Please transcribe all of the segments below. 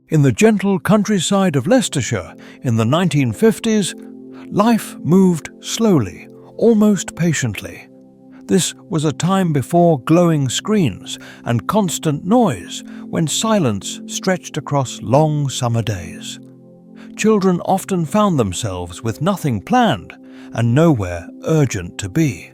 In the gentle countryside of Leicestershire in the 1950s, life moved slowly, almost patiently. This was a time before glowing screens and constant noise, when silence stretched across long summer days. Children often found themselves with nothing planned and nowhere urgent to be.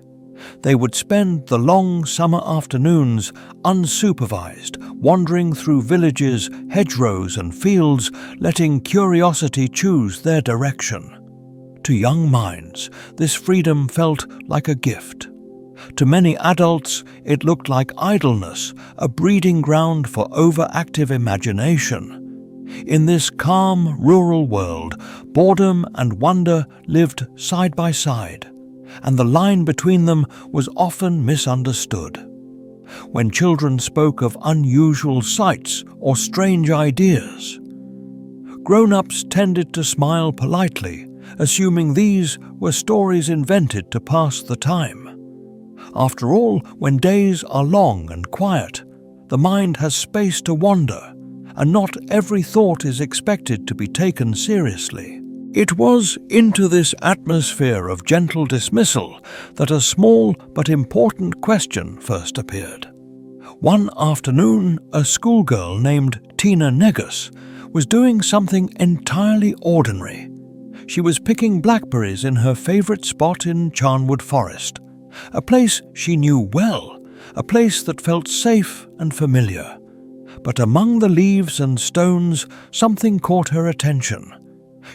They would spend the long summer afternoons unsupervised, wandering through villages, hedgerows and fields, letting curiosity choose their direction. To young minds, this freedom felt like a gift. To many adults, it looked like idleness, a breeding ground for overactive imagination. In this calm, rural world, boredom and wonder lived side by side, and the line between them was often misunderstood. When children spoke of unusual sights or strange ideas, grown-ups tended to smile politely, assuming these were stories invented to pass the time. After all, when days are long and quiet, the mind has space to wander, and not every thought is expected to be taken seriously. It was into this atmosphere of gentle dismissal that a small but important question first appeared. One afternoon, a schoolgirl named Tina Negus was doing something entirely ordinary. She was picking blackberries in her favourite spot in Charnwood Forest, a place she knew well, a place that felt safe and familiar. But among the leaves and stones, something caught her attention.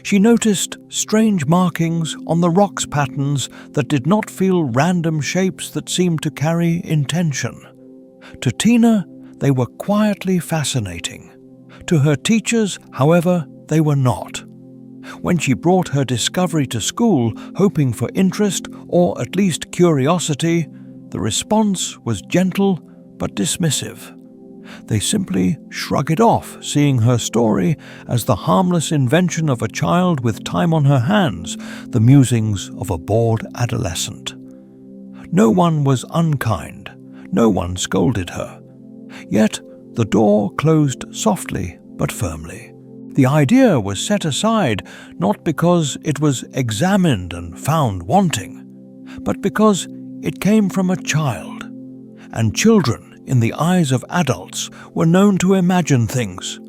She noticed strange markings on the rock's patterns that did not feel random shapes that seemed to carry intention. To Tina, they were quietly fascinating. To her teachers, however, they were not. When she brought her discovery to school, hoping for interest or at least curiosity, the response was gentle but dismissive. They simply shrug it off, seeing her story as the harmless invention of a child with time on her hands, the musings of a bored adolescent. No one was unkind, no one scolded her. Yet the door closed softly but firmly. The idea was set aside not because it was examined and found wanting, but because it came from a child, and children, in the eyes of adults, were known to imagine things.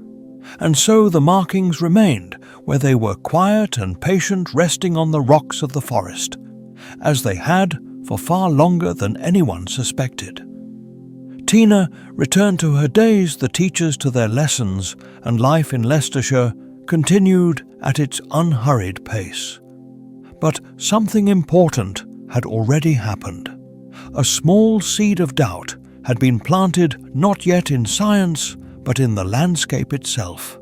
And so the markings remained, where they were quiet and patient, resting on the rocks of the forest, as they had for far longer than anyone suspected. Tina returned to her days, the teachers to their lessons, and life in Leicestershire continued at its unhurried pace. But something important had already happened. A small seed of doubt had been planted not yet in science, but in the landscape itself.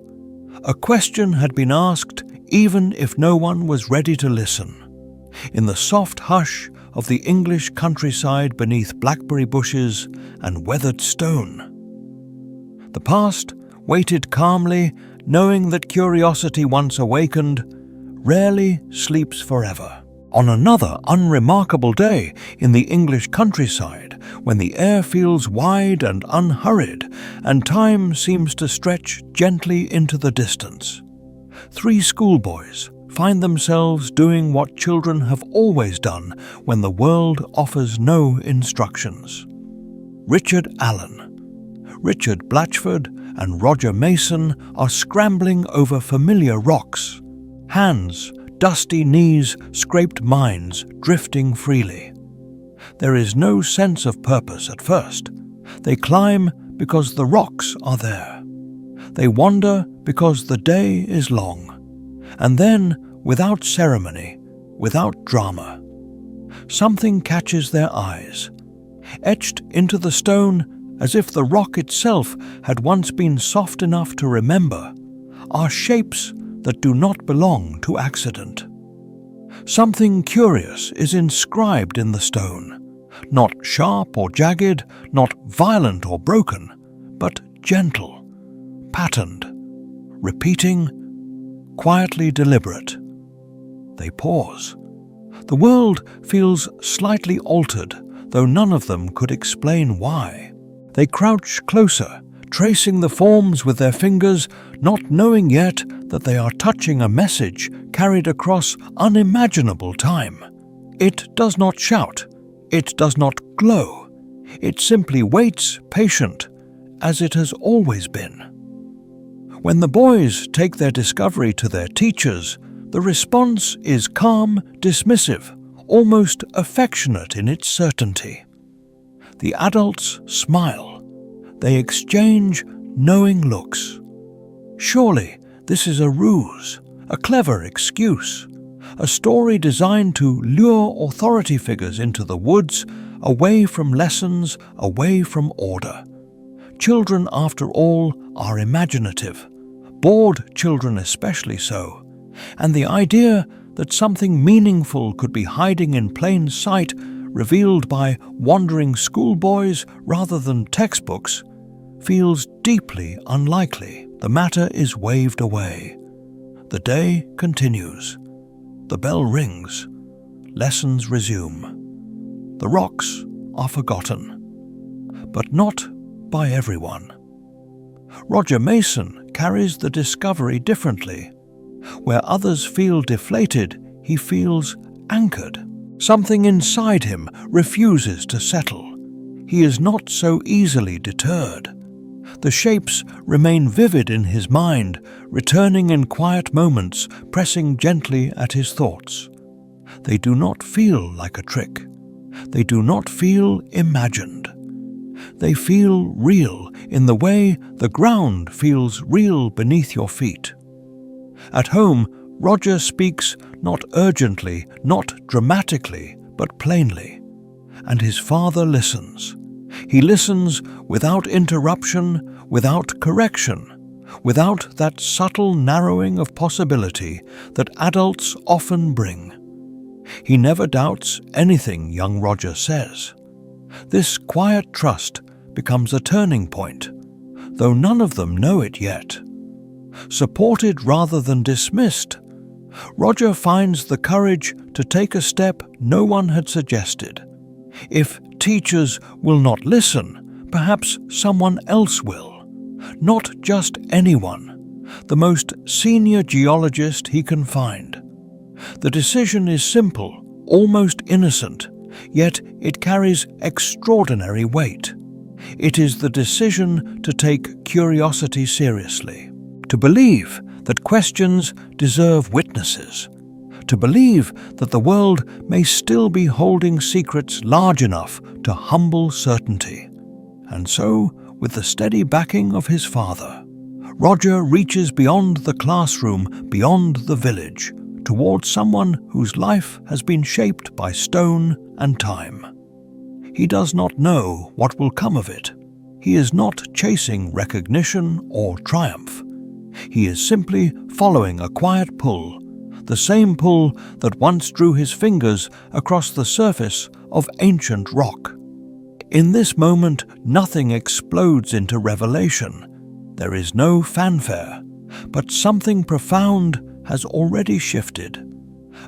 A question had been asked even if no one was ready to listen. In the soft hush of the English countryside beneath blackberry bushes and weathered stone, the past waited calmly, knowing that curiosity once awakened rarely sleeps forever. On another unremarkable day in the English countryside, when the air feels wide and unhurried, and time seems to stretch gently into the distance, 3 schoolboys find themselves doing what children have always done when the world offers no instructions. Richard Allen, Richard Blatchford, and Roger Mason are scrambling over familiar rocks, hands, dusty knees, scraped minds drifting freely. There is no sense of purpose at first. They climb because the rocks are there. They wander because the day is long. And then, without ceremony, without drama, something catches their eyes. Etched into the stone, as if the rock itself had once been soft enough to remember, are shapes that do not belong to accident. Something curious is inscribed in the stone, not sharp or jagged, not violent or broken, but gentle, patterned, repeating, quietly deliberate. They pause. The world feels slightly altered, though none of them could explain why. They crouch closer, tracing the forms with their fingers, not knowing yet that they are touching a message carried across unimaginable time. It does not shout, it does not glow, it simply waits patient, as it has always been. When the boys take their discovery to their teachers, the response is calm, dismissive, almost affectionate in its certainty. The adults smile. They exchange knowing looks. Surely this is a ruse, a clever excuse, a story designed to lure authority figures into the woods, away from lessons, away from order. Children, after all, are imaginative, bored children especially so, and the idea that something meaningful could be hiding in plain sight, revealed by wandering schoolboys rather than textbooks, feels deeply unlikely. The matter is waved away. The day continues. The bell rings. Lessons resume. The rocks are forgotten, but not by everyone. Roger Mason carries the discovery differently. Where others feel deflated, he feels anchored. Something inside him refuses to settle. He is not so easily deterred. The shapes remain vivid in his mind, returning in quiet moments, pressing gently at his thoughts. They do not feel like a trick. They do not feel imagined. They feel real in the way the ground feels real beneath your feet. At home, Roger speaks not urgently, not dramatically, but plainly, and his father listens. He listens without interruption, without correction, without that subtle narrowing of possibility that adults often bring. He never doubts anything young Roger says. This quiet trust becomes a turning point, though none of them know it yet. Supported rather than dismissed, Roger finds the courage to take a step no one had suggested. If teachers will not listen, perhaps someone else will. Not just anyone, the most senior geologist he can find. The decision is simple, almost innocent, yet it carries extraordinary weight. It is the decision to take curiosity seriously, to believe that questions deserve witnesses, to believe that the world may still be holding secrets large enough to humble certainty. And so, with the steady backing of his father, Roger reaches beyond the classroom, beyond the village, towards someone whose life has been shaped by stone and time. He does not know what will come of it. He is not chasing recognition or triumph. He is simply following a quiet pull, the same pull that once drew his fingers across the surface of ancient rock. In this moment, nothing explodes into revelation. There is no fanfare, but something profound has already shifted.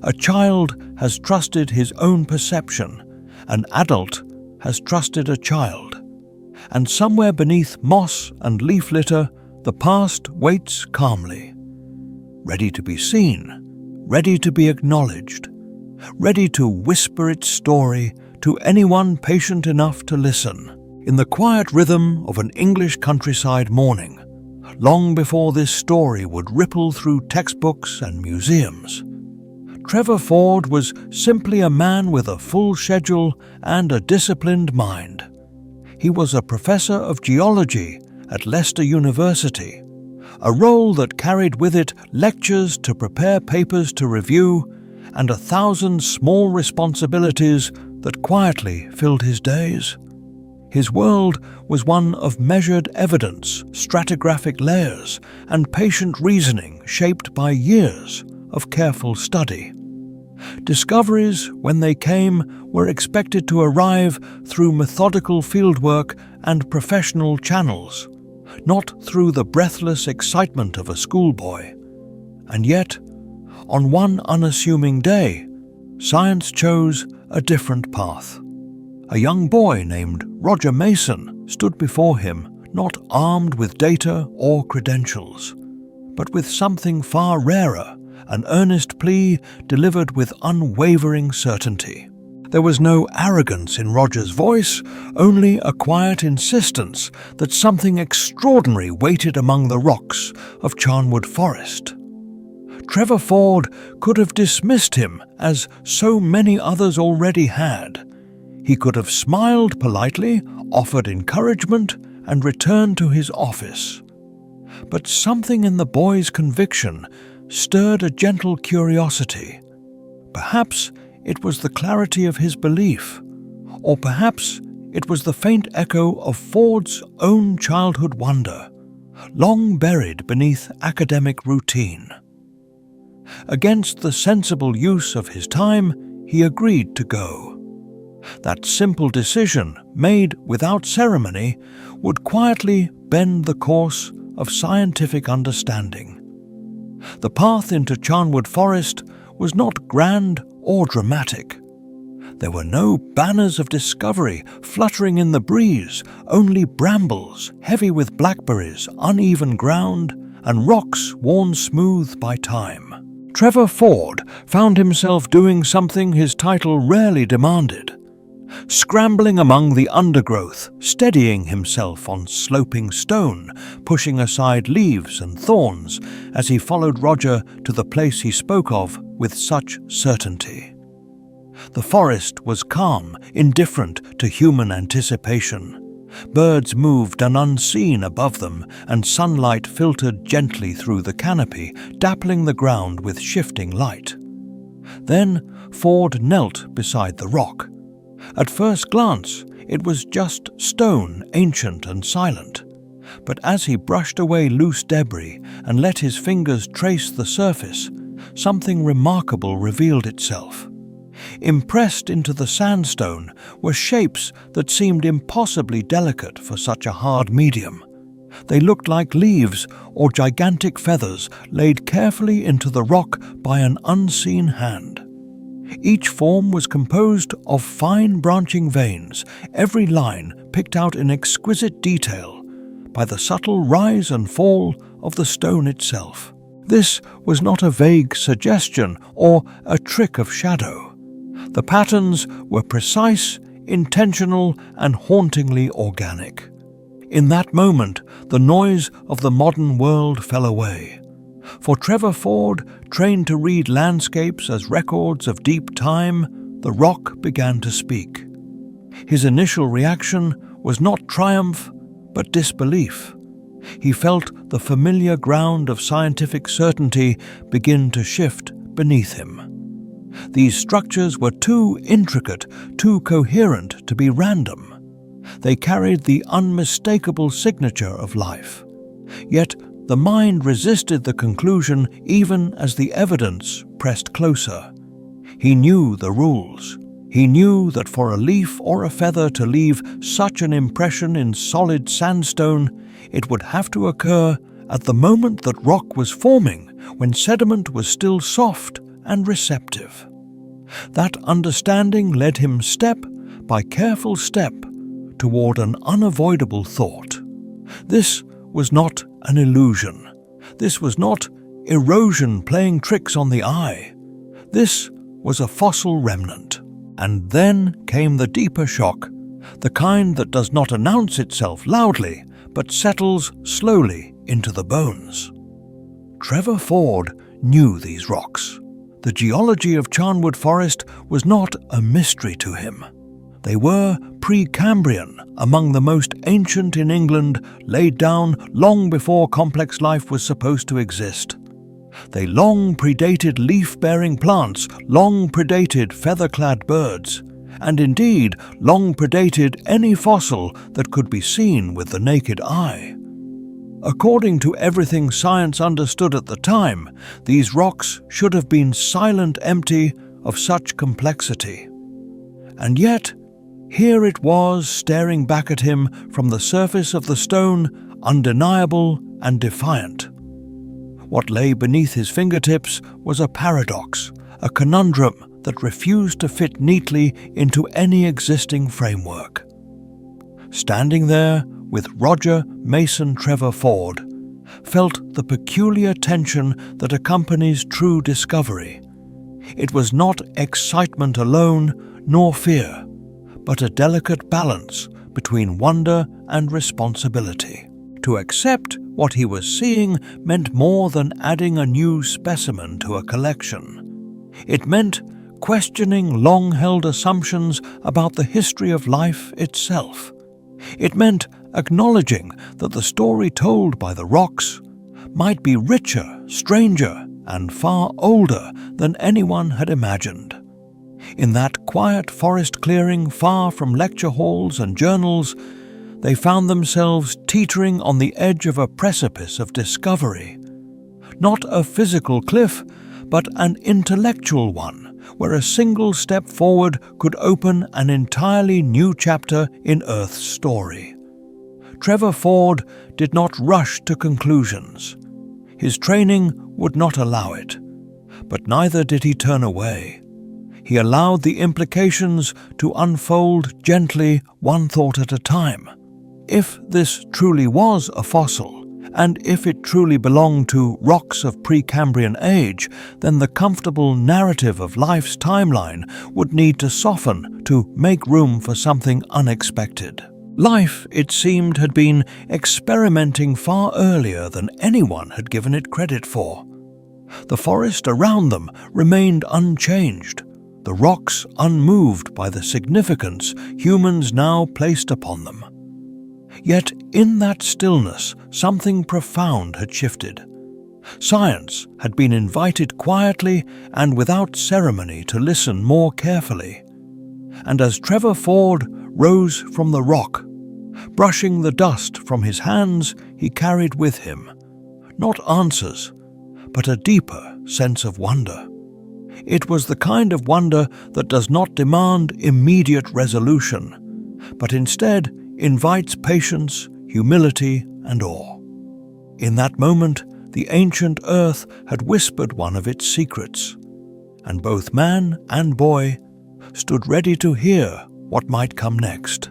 A child has trusted his own perception. An adult has trusted a child. And somewhere beneath moss and leaf litter, the past waits calmly, ready to be seen, ready to be acknowledged, ready to whisper its story to anyone patient enough to listen. In the quiet rhythm of an English countryside morning, long before this story would ripple through textbooks and museums, Trevor Ford was simply a man with a full schedule and a disciplined mind. He was a professor of geology at Leicester University, a role that carried with it lectures to prepare papers to review and 1,000 small responsibilities that quietly filled his days. His world was one of measured evidence, stratigraphic layers, and patient reasoning shaped by years of careful study. Discoveries, when they came, were expected to arrive through methodical fieldwork and professional channels, not through the breathless excitement of a schoolboy. And yet, on one unassuming day, science chose a different path. A young boy named Roger Mason stood before him, not armed with data or credentials, but with something far rarer, an earnest plea delivered with unwavering certainty. There was no arrogance in Roger's voice, only a quiet insistence that something extraordinary waited among the rocks of Charnwood Forest. Trevor Ford could have dismissed him, as so many others already had. He could have smiled politely, offered encouragement, and returned to his office. But something in the boy's conviction stirred a gentle curiosity. Perhaps it was the clarity of his belief, or perhaps it was the faint echo of Ford's own childhood wonder, long buried beneath academic routine. Against the sensible use of his time, he agreed to go. That simple decision, made without ceremony, would quietly bend the course of scientific understanding. The path into Charnwood Forest was not grand or dramatic. There were no banners of discovery fluttering in the breeze, only brambles heavy with blackberries, uneven ground, and rocks worn smooth by time. Trevor Ford found himself doing something his title rarely demanded. Scrambling among the undergrowth, steadying himself on sloping stone, pushing aside leaves and thorns as he followed Roger to the place he spoke of with such certainty. The forest was calm, indifferent to human anticipation. Birds moved and unseen above them, and sunlight filtered gently through the canopy, dappling the ground with shifting light. Then Ford knelt beside the rock. At first glance, it was just stone, ancient and silent. But as he brushed away loose debris and let his fingers trace the surface, something remarkable revealed itself. Impressed into the sandstone were shapes that seemed impossibly delicate for such a hard medium. They looked like leaves or gigantic feathers laid carefully into the rock by an unseen hand. Each form was composed of fine branching veins, every line picked out in exquisite detail by the subtle rise and fall of the stone itself. This was not a vague suggestion or a trick of shadow. The patterns were precise, intentional, and hauntingly organic. In that moment, the noise of the modern world fell away. For Trevor Ford, trained to read landscapes as records of deep time, the rock began to speak. His initial reaction was not triumph, but disbelief. He felt the familiar ground of scientific certainty begin to shift beneath him. These structures were too intricate, too coherent to be random. They carried the unmistakable signature of life. Yet the mind resisted the conclusion even as the evidence pressed closer. He knew the rules. He knew that for a leaf or a feather to leave such an impression in solid sandstone, it would have to occur at the moment that rock was forming, when sediment was still soft and receptive. That understanding led him step by careful step toward an unavoidable thought. This was not an illusion. This was not erosion playing tricks on the eye. This was a fossil remnant. And then came the deeper shock, the kind that does not announce itself loudly, but settles slowly into the bones. Trevor Ford knew these rocks. The geology of Charnwood Forest was not a mystery to him. They were Precambrian, among the most ancient in England, laid down long before complex life was supposed to exist. They long predated leaf-bearing plants, long predated feather-clad birds, and indeed long predated any fossil that could be seen with the naked eye. According to everything science understood at the time, these rocks should have been silent, empty of such complexity. And yet, here it was staring back at him from the surface of the stone, undeniable and defiant. What lay beneath his fingertips was a paradox, a conundrum that refused to fit neatly into any existing framework. Standing there, with Roger Mason Trevor Ford, felt the peculiar tension that accompanies true discovery. It was not excitement alone, nor fear, but a delicate balance between wonder and responsibility. To accept what he was seeing meant more than adding a new specimen to a collection. It meant questioning long-held assumptions about the history of life itself. It meant acknowledging that the story told by the rocks might be richer, stranger, and far older than anyone had imagined. In that quiet forest clearing far from lecture halls and journals, they found themselves teetering on the edge of a precipice of discovery. Not a physical cliff, but an intellectual one, where a single step forward could open an entirely new chapter in Earth's story. Trevor Ford did not rush to conclusions. His training would not allow it, but neither did he turn away. He allowed the implications to unfold gently, one thought at a time. If this truly was a fossil, and if it truly belonged to rocks of Precambrian age, then the comfortable narrative of life's timeline would need to soften to make room for something unexpected. Life, it seemed, had been experimenting far earlier than anyone had given it credit for. The forest around them remained unchanged, the rocks unmoved by the significance humans now placed upon them. Yet in that stillness, something profound had shifted. Science had been invited quietly and without ceremony to listen more carefully. And as Trevor Ford rose from the rock, brushing the dust from his hands, he carried with him not answers, but a deeper sense of wonder. It was the kind of wonder that does not demand immediate resolution, but instead invites patience, humility, and awe. In that moment, the ancient earth had whispered one of its secrets, and both man and boy stood ready to hear what might come next.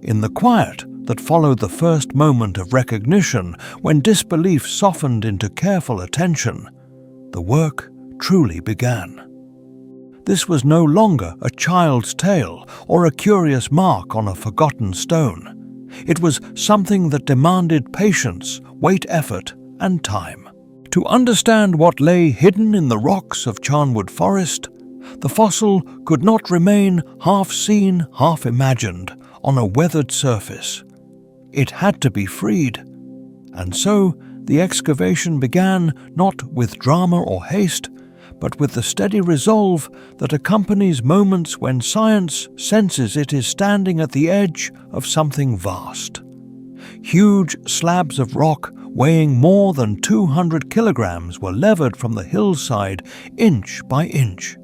In the quiet that followed the first moment of recognition, when disbelief softened into careful attention, the work truly began. This was no longer a child's tale or a curious mark on a forgotten stone. It was something that demanded patience, weight effort, and time. To understand what lay hidden in the rocks of Charnwood Forest, the fossil could not remain half seen, half imagined on a weathered surface. It had to be freed. And so the excavation began not with drama or haste, but with the steady resolve that accompanies moments when science senses it is standing at the edge of something vast. Huge slabs of rock weighing more than 200 kilograms were levered from the hillside inch by inch,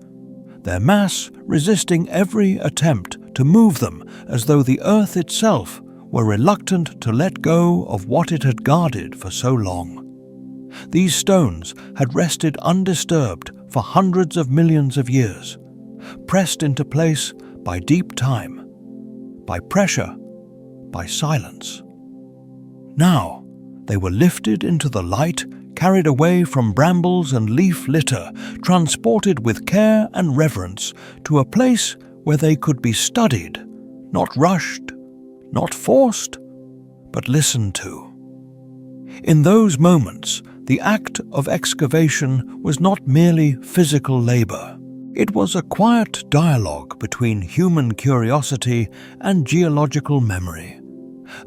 their mass resisting every attempt to move them as though the earth itself were reluctant to let go of what it had guarded for so long. These stones had rested undisturbed for hundreds of millions of years, pressed into place by deep time, by pressure, by silence. Now they were lifted into the light, carried away from brambles and leaf litter, transported with care and reverence to a place where they could be studied, not rushed, not forced, but listened to. In those moments, the act of excavation was not merely physical labor. It was a quiet dialogue between human curiosity and geological memory,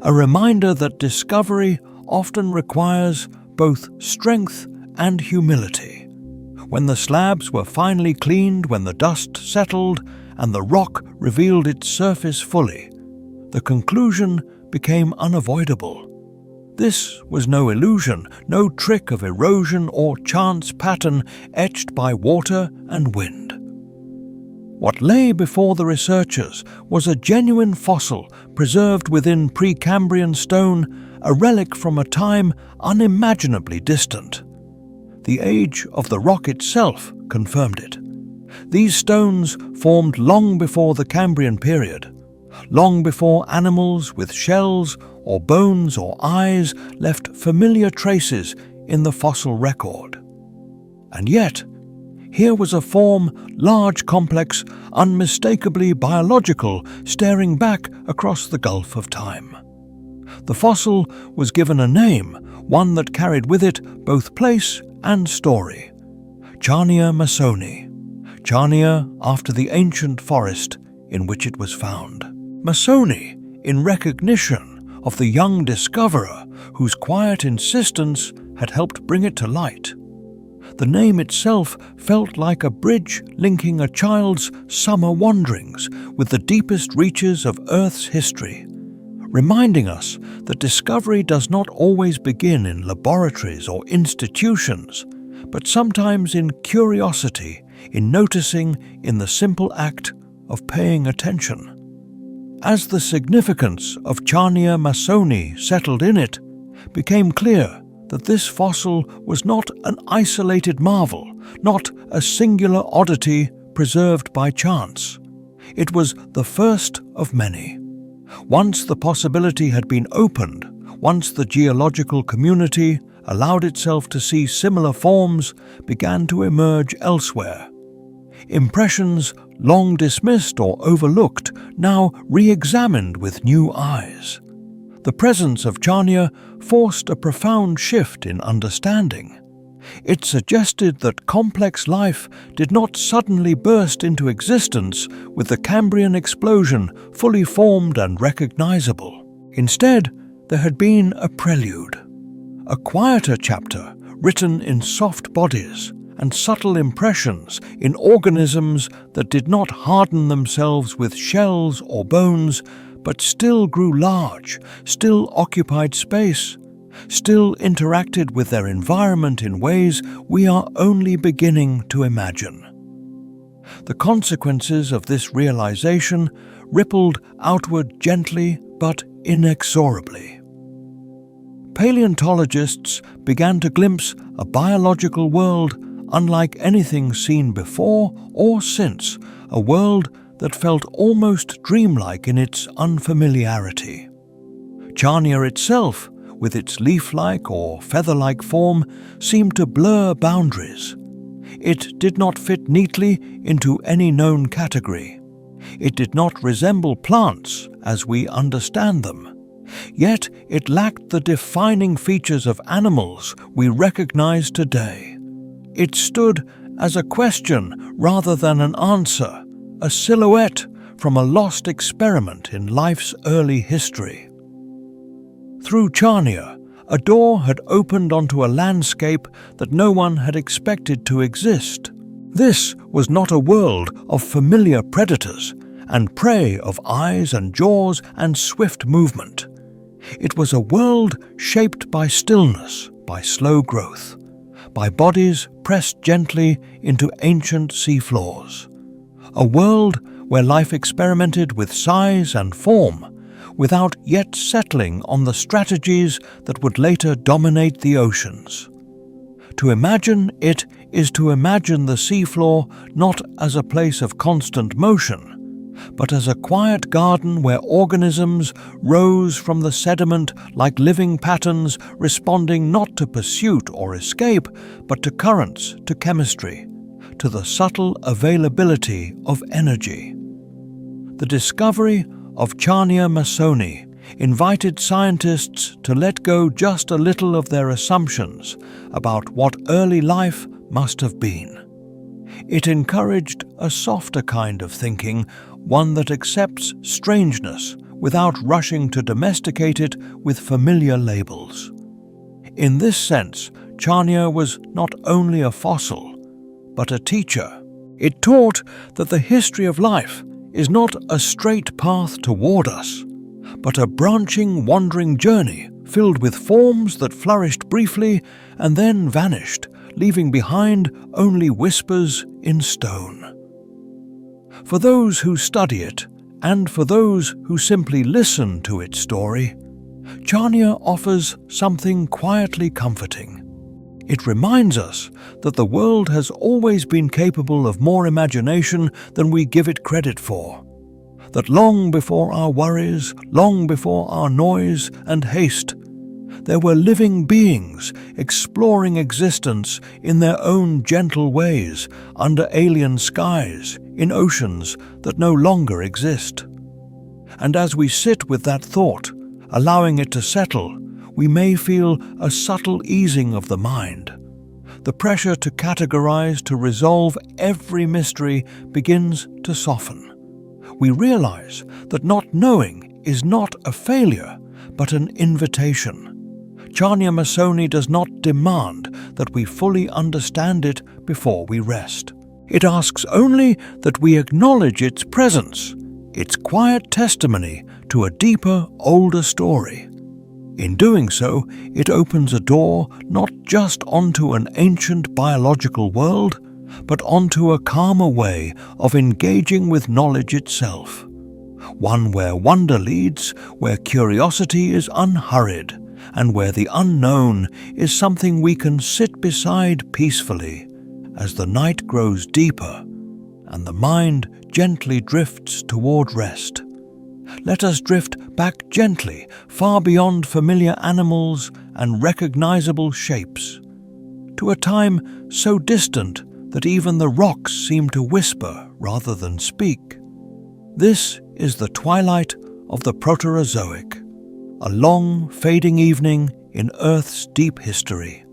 a reminder that discovery often requires both strength and humility. When the slabs were finally cleaned, when the dust settled, and the rock revealed its surface fully, the conclusion became unavoidable. This was no illusion, no trick of erosion or chance pattern etched by water and wind. What lay before the researchers was a genuine fossil preserved within Precambrian stone, a relic from a time unimaginably distant. The age of the rock itself confirmed it. These stones formed long before the Cambrian period, long before animals with shells or bones or eyes left familiar traces in the fossil record. And yet, here was a form, large, complex, unmistakably biological, staring back across the gulf of time. The fossil was given a name, one that carried with it both place and story. Charnia masoni. Charnia after the ancient forest in which it was found. Masoni in recognition of the young discoverer whose quiet insistence had helped bring it to light. The name itself felt like a bridge linking a child's summer wanderings with the deepest reaches of Earth's history, reminding us that discovery does not always begin in laboratories or institutions, but sometimes in curiosity, in noticing, in the simple act of paying attention. As the significance of Charnia masoni settled in it, became clear that this fossil was not an isolated marvel, not a singular oddity preserved by chance. It was the first of many. Once the possibility had been opened, once the geological community allowed itself to see similar forms began to emerge elsewhere. Impressions long dismissed or overlooked, now re-examined with new eyes. The presence of Charnia forced a profound shift in understanding. It suggested that complex life did not suddenly burst into existence with the Cambrian explosion fully formed and recognizable. Instead, there had been a prelude, a quieter chapter written in soft bodies and subtle impressions in organisms that did not harden themselves with shells or bones, but still grew large, still occupied space, still interacted with their environment in ways we are only beginning to imagine. The consequences of this realization rippled outward gently but inexorably. Paleontologists began to glimpse a biological world unlike anything seen before or since, a world that felt almost dreamlike in its unfamiliarity. Charnia itself, with its leaf-like or feather-like form, seemed to blur boundaries. It did not fit neatly into any known category. It did not resemble plants as we understand them. Yet it lacked the defining features of animals we recognize today. It stood as a question rather than an answer, a silhouette from a lost experiment in life's early history. Through Charnia, a door had opened onto a landscape that no one had expected to exist. This was not a world of familiar predators and prey of eyes and jaws and swift movement. It was a world shaped by stillness, by slow growth, by bodies pressed gently into ancient seafloors. A world where life experimented with size and form, without yet settling on the strategies that would later dominate the oceans. To imagine it is to imagine the seafloor not as a place of constant motion, but as a quiet garden where organisms rose from the sediment like living patterns responding not to pursuit or escape, but to currents, to chemistry, to the subtle availability of energy. The discovery of Charnia masoni invited scientists to let go just a little of their assumptions about what early life must have been. It encouraged a softer kind of thinking, one that accepts strangeness without rushing to domesticate it with familiar labels. In this sense, Charnia was not only a fossil, but a teacher. It taught that the history of life is not a straight path toward us, but a branching, wandering journey filled with forms that flourished briefly and then vanished, leaving behind only whispers in stone. For those who study it, and for those who simply listen to its story, Charnia offers something quietly comforting. It reminds us that the world has always been capable of more imagination than we give it credit for, that long before our worries, long before our noise and haste, there were living beings exploring existence in their own gentle ways under alien skies, in oceans that no longer exist. And as we sit with that thought, allowing it to settle, we may feel a subtle easing of the mind. The pressure to categorize, to resolve every mystery begins to soften. We realize that not knowing is not a failure, but an invitation. Chanya Masoni does not demand that we fully understand it before we rest. It asks only that we acknowledge its presence, its quiet testimony to a deeper, older story. In doing so, it opens a door not just onto an ancient biological world, but onto a calmer way of engaging with knowledge itself. One where wonder leads, where curiosity is unhurried, and where the unknown is something we can sit beside peacefully as the night grows deeper and the mind gently drifts toward rest. Let us drift back gently, far beyond familiar animals and recognizable shapes, to a time so distant that even the rocks seem to whisper rather than speak. This is the twilight of the Proterozoic, a long, fading evening in Earth's deep history,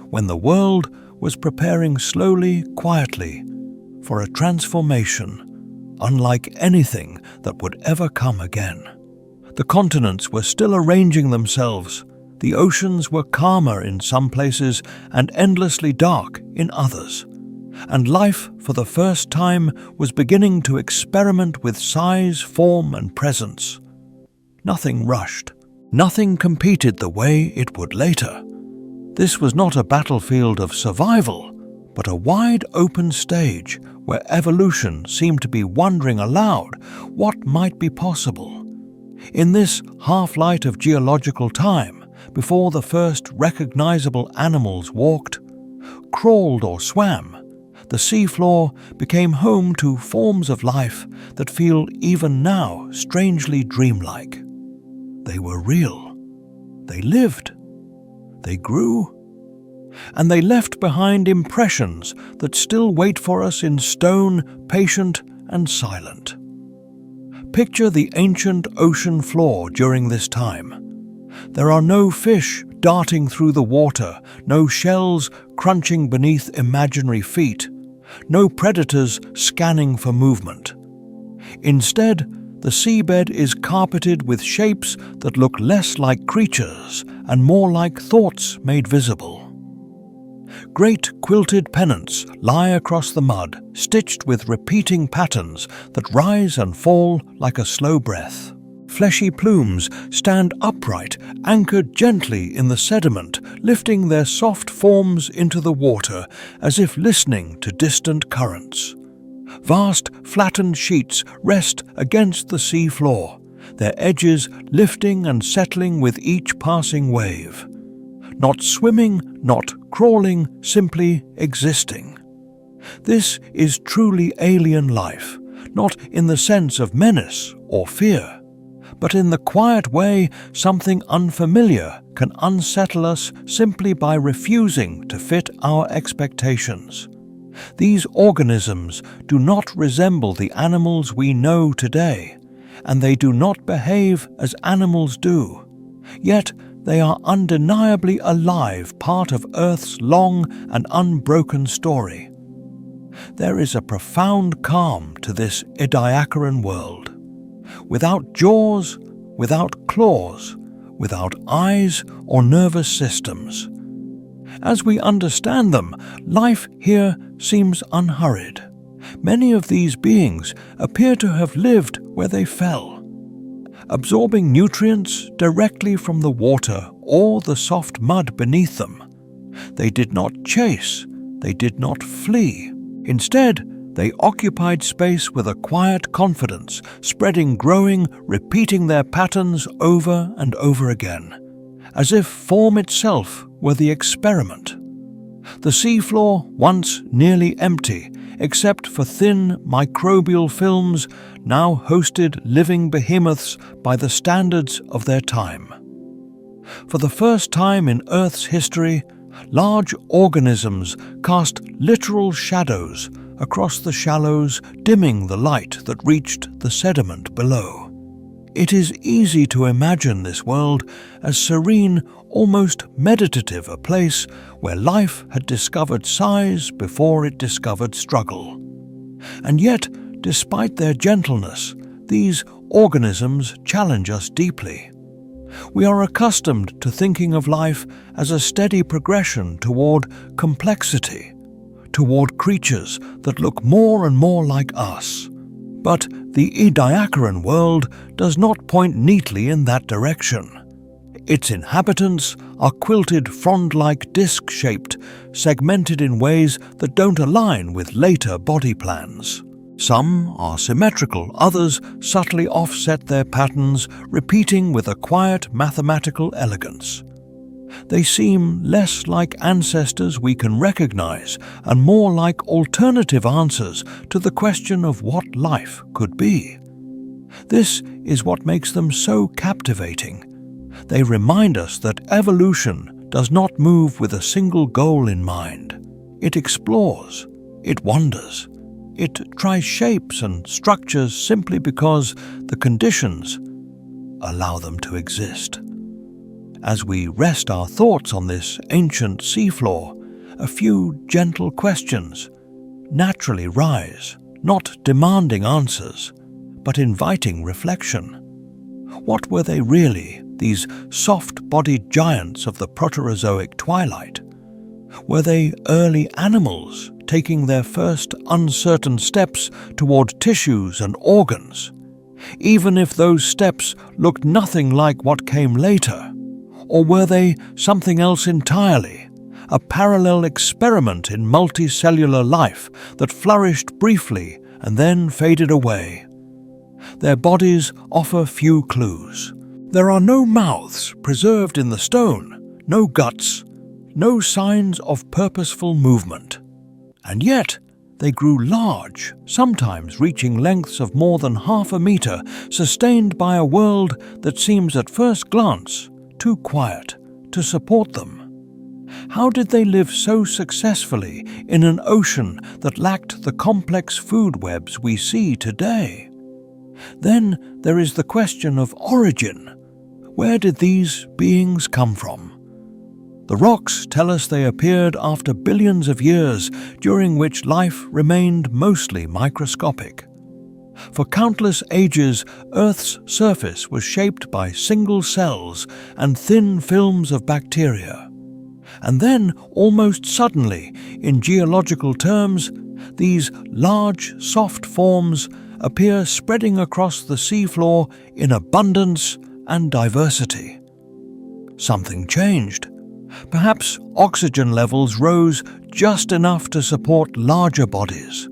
when the world was preparing slowly, quietly, for a transformation unlike anything that would ever come again. The continents were still arranging themselves, the oceans were calmer in some places and endlessly dark in others, and life for the first time was beginning to experiment with size, form, and presence. Nothing rushed. Nothing competed the way it would later. This was not a battlefield of survival, but a wide open stage where evolution seemed to be wondering aloud what might be possible. In this half-light of geological time, before the first recognizable animals walked, crawled or swam, the seafloor became home to forms of life that feel even now strangely dreamlike. They were real. They lived. They grew. And they left behind impressions that still wait for us in stone, patient and silent. Picture the ancient ocean floor during this time. There are no fish darting through the water, no shells crunching beneath imaginary feet, no predators scanning for movement. Instead, the seabed is carpeted with shapes that look less like creatures and more like thoughts made visible. Great quilted pennants lie across the mud, stitched with repeating patterns that rise and fall like a slow breath. Fleshy plumes stand upright, anchored gently in the sediment, lifting their soft forms into the water as if listening to distant currents. Vast, flattened sheets rest against the sea floor, their edges lifting and settling with each passing wave. Not swimming, not crawling, simply existing. This is truly alien life, not in the sense of menace or fear, but in the quiet way something unfamiliar can unsettle us simply by refusing to fit our expectations. These organisms do not resemble the animals we know today, and they do not behave as animals do. Yet they are undeniably alive, part of Earth's long and unbroken story. There is a profound calm to this ediacaran world. Without jaws, without claws, without eyes or nervous systems. As we understand them, life here seems unhurried. Many of these beings appear to have lived where they fell, absorbing nutrients directly from the water or the soft mud beneath them. They did not chase, they did not flee. Instead, they occupied space with a quiet confidence, spreading, growing, repeating their patterns over and over again, as if form itself were the experiment. The seafloor, once nearly empty, except for thin microbial films, now hosted living behemoths by the standards of their time. For the first time in Earth's history, large organisms cast literal shadows across the shallows, dimming the light that reached the sediment below. It is easy to imagine this world as serene, almost meditative a place where life had discovered size before it discovered struggle. And yet, despite their gentleness, these organisms challenge us deeply. We are accustomed to thinking of life as a steady progression toward complexity, toward creatures that look more and more like us. But the Ediacaran world does not point neatly in that direction. Its inhabitants are quilted frond-like disc-shaped, segmented in ways that don't align with later body plans. Some are symmetrical, others subtly offset their patterns, repeating with a quiet mathematical elegance. They seem less like ancestors we can recognize and more like alternative answers to the question of what life could be. This is what makes them so captivating. They remind us that evolution does not move with a single goal in mind. It explores, it wonders, it tries shapes and structures simply because the conditions allow them to exist. As we rest our thoughts on this ancient seafloor, a few gentle questions naturally rise, not demanding answers, but inviting reflection. What were they really, these soft-bodied giants of the Proterozoic twilight? Were they early animals taking their first uncertain steps toward tissues and organs, even if those steps looked nothing like what came later? Or were they something else entirely, a parallel experiment in multicellular life that flourished briefly and then faded away? Their bodies offer few clues. There are no mouths preserved in the stone, no guts, no signs of purposeful movement. And yet, they grew large, sometimes reaching lengths of more than half a meter, sustained by a world that seems at first glance too quiet to support them. How did they live so successfully in an ocean that lacked the complex food webs we see today? Then there is the question of origin. Where did these beings come from? The rocks tell us they appeared after billions of years, during which life remained mostly microscopic. For countless ages, Earth's surface was shaped by single cells and thin films of bacteria. And then, almost suddenly, in geological terms, these large, soft forms appear spreading across the seafloor in abundance and diversity. Something changed. Perhaps oxygen levels rose just enough to support larger bodies.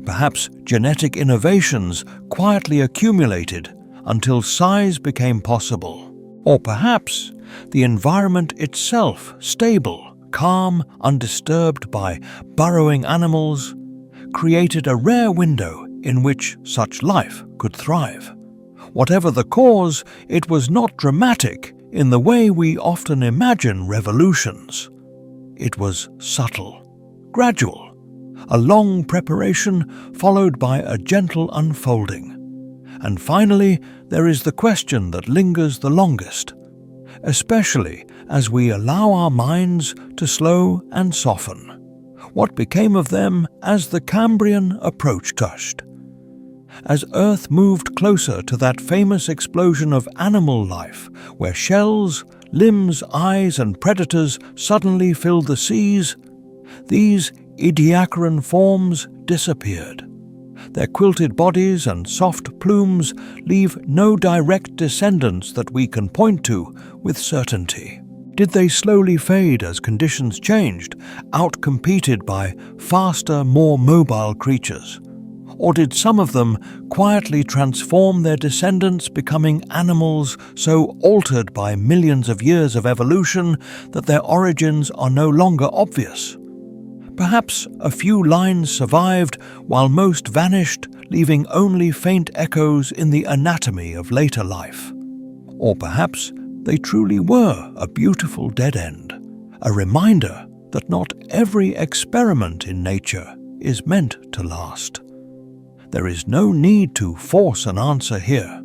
Perhaps genetic innovations quietly accumulated until size became possible. Or perhaps the environment itself, stable, calm, undisturbed by burrowing animals, created a rare window in which such life could thrive. Whatever the cause, it was not dramatic in the way we often imagine revolutions. It was subtle, gradual, a long preparation followed by a gentle unfolding. And finally, there is the question that lingers the longest, especially as we allow our minds to slow and soften. What became of them as the Cambrian approached us? As Earth moved closer to that famous explosion of animal life, where shells, limbs, eyes, and predators suddenly filled the seas, these Ediacaran forms disappeared. Their quilted bodies and soft plumes leave no direct descendants that we can point to with certainty. Did they slowly fade as conditions changed, outcompeted by faster, more mobile creatures? Or did some of them quietly transform their descendants, becoming animals so altered by millions of years of evolution that their origins are no longer obvious? Perhaps a few lines survived while most vanished, leaving only faint echoes in the anatomy of later life. Or perhaps they truly were a beautiful dead end, a reminder that not every experiment in nature is meant to last. There is no need to force an answer here.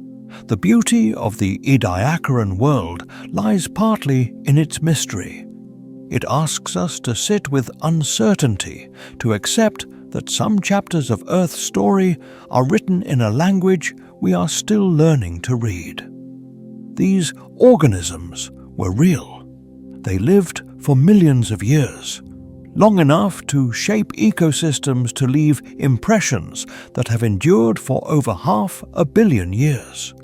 The beauty of the Ediacaran world lies partly in its mystery. It asks us to sit with uncertainty, to accept that some chapters of Earth's story are written in a language we are still learning to read. These organisms were real. They lived for millions of years, long enough to shape ecosystems to leave impressions that have endured for over 500 million years.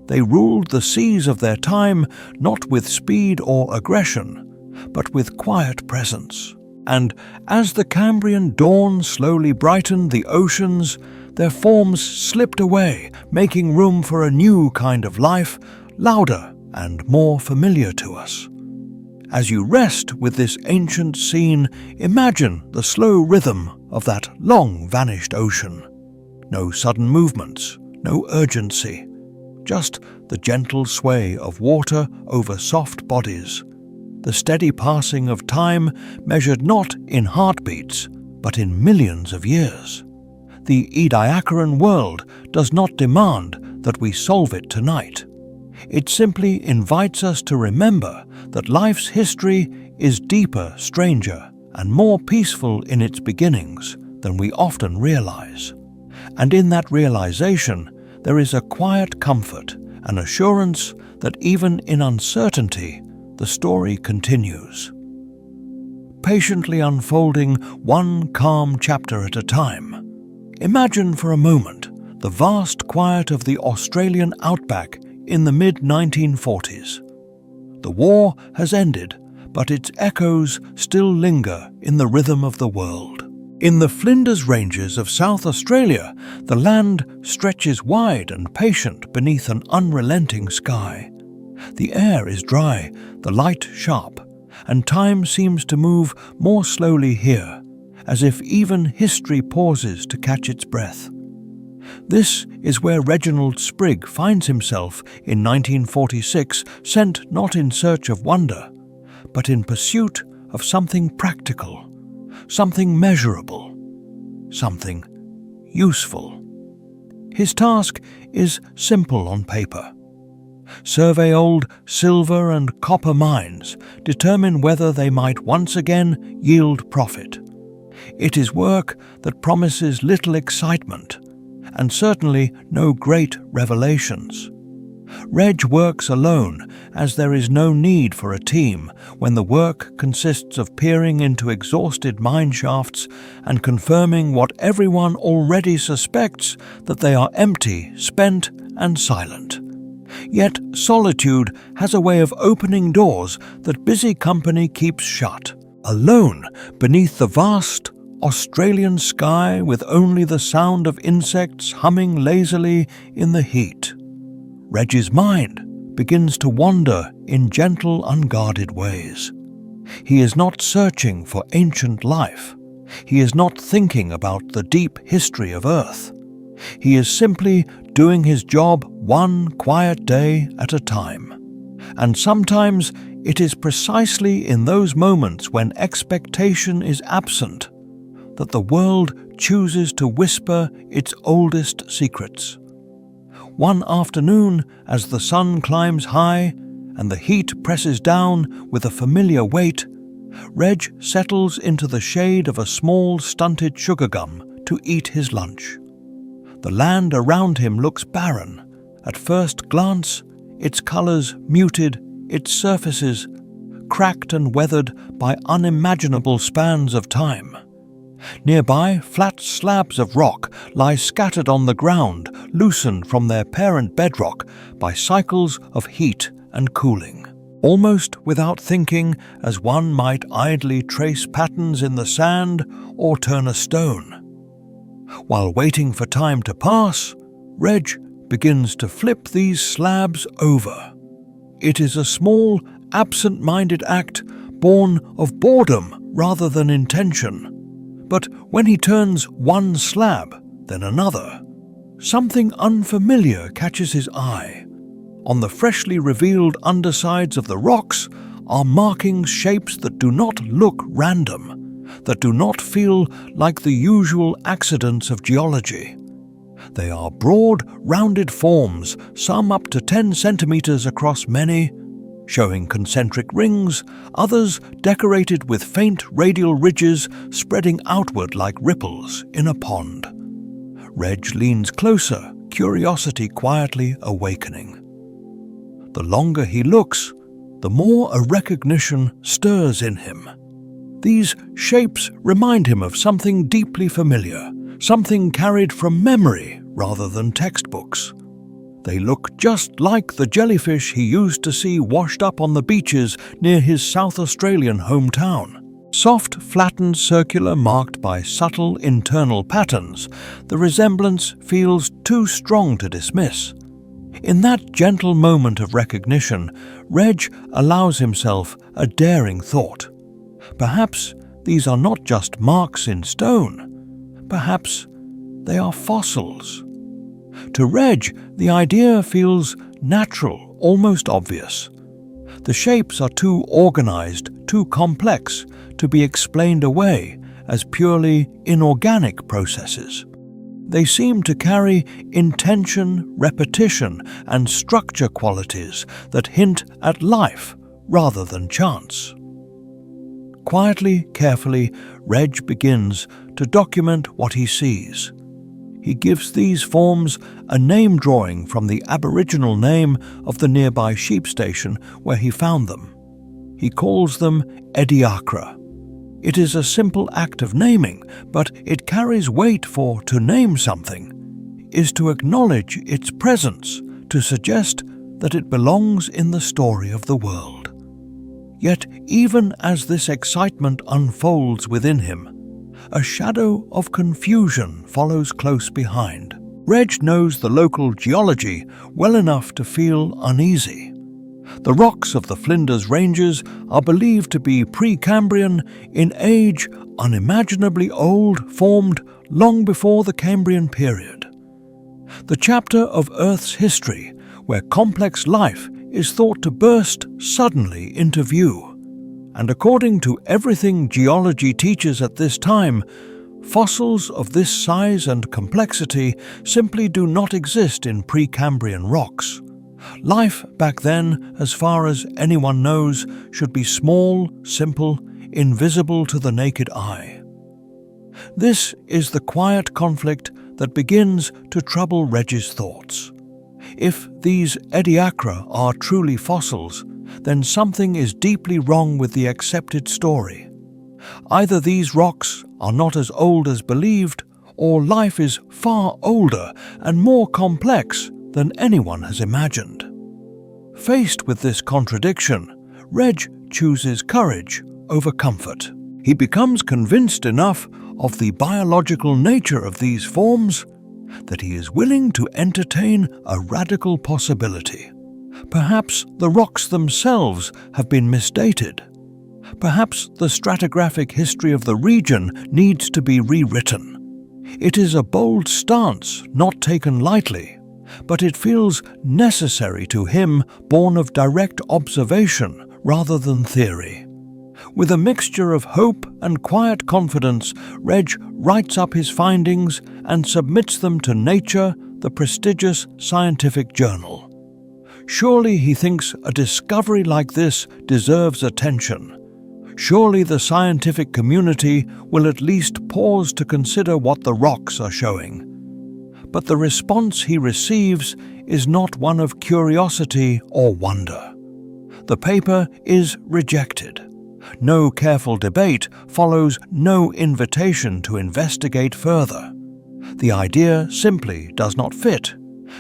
They ruled the seas of their time not with speed or aggression, but with quiet presence. And as the Cambrian dawn slowly brightened the oceans, their forms slipped away, making room for a new kind of life, louder and more familiar to us. As you rest with this ancient scene, imagine the slow rhythm of that long-vanished ocean. No sudden movements, no urgency, just the gentle sway of water over soft bodies, the steady passing of time measured not in heartbeats, but in millions of years. The Ediacaran world does not demand that we solve it tonight. It simply invites us to remember that life's history is deeper, stranger, and more peaceful in its beginnings than we often realize. And in that realization, there is a quiet comfort, an assurance that even in uncertainty, the story continues. Patiently unfolding one calm chapter at a time. Imagine for a moment the vast quiet of the Australian outback in the mid-1940s. The war has ended, but its echoes still linger in the rhythm of the world. In the Flinders Ranges of South Australia, the land stretches wide and patient beneath an unrelenting sky. The air is dry, the light sharp, and time seems to move more slowly here, as if even history pauses to catch its breath. This is where Reginald Sprigg finds himself in 1946, sent not in search of wonder, but in pursuit of something practical, something measurable, something useful. His task is simple on paper. Survey old silver and copper mines, determine whether they might once again yield profit. It is work that promises little excitement, and certainly no great revelations. Reg works alone, as there is no need for a team when the work consists of peering into exhausted mine shafts and confirming what everyone already suspects, that they are empty, spent, and silent. Yet solitude has a way of opening doors that busy company keeps shut. Alone beneath the vast Australian sky, with only the sound of insects humming lazily in the heat, Reg's mind begins to wander in gentle, unguarded ways. He is not searching for ancient life. He is not thinking about the deep history of Earth. He is simply doing his job one quiet day at a time. And sometimes it is precisely in those moments when expectation is absent that the world chooses to whisper its oldest secrets. One afternoon, as the sun climbs high and the heat presses down with a familiar weight, Reg settles into the shade of a small stunted sugar gum to eat his lunch. The land around him looks barren. At first glance, its colors muted, its surfaces cracked and weathered by unimaginable spans of time. Nearby, flat slabs of rock lie scattered on the ground, loosened from their parent bedrock by cycles of heat and cooling. Almost without thinking, as one might idly trace patterns in the sand or turn a stone. While waiting for time to pass, Reg begins to flip these slabs over. It is a small, absent-minded act born of boredom rather than intention. But when he turns one slab, then another, something unfamiliar catches his eye. On the freshly revealed undersides of the rocks are markings, shapes that do not look random, that do not feel like the usual accidents of geology. They are broad, rounded forms, some up to 10 centimeters across many, showing concentric rings, others decorated with faint radial ridges spreading outward like ripples in a pond. Reg leans closer, curiosity quietly awakening. The longer he looks, the more a recognition stirs in him. These shapes remind him of something deeply familiar, something carried from memory rather than textbooks. They look just like the jellyfish he used to see washed up on the beaches near his South Australian hometown. Soft, flattened, circular, marked by subtle internal patterns, the resemblance feels too strong to dismiss. In that gentle moment of recognition, Reg allows himself a daring thought. Perhaps these are not just marks in stone. Perhaps they are fossils. To Reg, the idea feels natural, almost obvious. The shapes are too organized, too complex to be explained away as purely inorganic processes. They seem to carry intention, repetition, and structure qualities that hint at life rather than chance. Quietly, carefully, Reg begins to document what he sees. He gives these forms a name drawing from the Aboriginal name of the nearby sheep station where he found them. He calls them Ediacara. It is a simple act of naming, but it carries weight, for to name something is to acknowledge its presence, to suggest that it belongs in the story of the world. Yet even as this excitement unfolds within him, a shadow of confusion follows close behind. Reg knows the local geology well enough to feel uneasy. The rocks of the Flinders Ranges are believed to be Precambrian in age, unimaginably old, formed long before the Cambrian period. The chapter of Earth's history where complex life is thought to burst suddenly into view. And according to everything geology teaches at this time, fossils of this size and complexity simply do not exist in Precambrian rocks. Life back then, as far as anyone knows, should be small, simple, invisible to the naked eye. This is the quiet conflict that begins to trouble Reg's thoughts. If these Ediacara are truly fossils, then something is deeply wrong with the accepted story. Either these rocks are not as old as believed, or life is far older and more complex than anyone has imagined. Faced with this contradiction, Reg chooses courage over comfort. He becomes convinced enough of the biological nature of these forms that he is willing to entertain a radical possibility. Perhaps the rocks themselves have been misdated. Perhaps the stratigraphic history of the region needs to be rewritten. It is a bold stance, not taken lightly, but it feels necessary to him, born of direct observation rather than theory. With a mixture of hope and quiet confidence, Reg writes up his findings and submits them to Nature, the prestigious scientific journal. Surely, he thinks, a discovery like this deserves attention. Surely the scientific community will at least pause to consider what the rocks are showing. But the response he receives is not one of curiosity or wonder. The paper is rejected. No careful debate follows, no invitation to investigate further. The idea simply does not fit,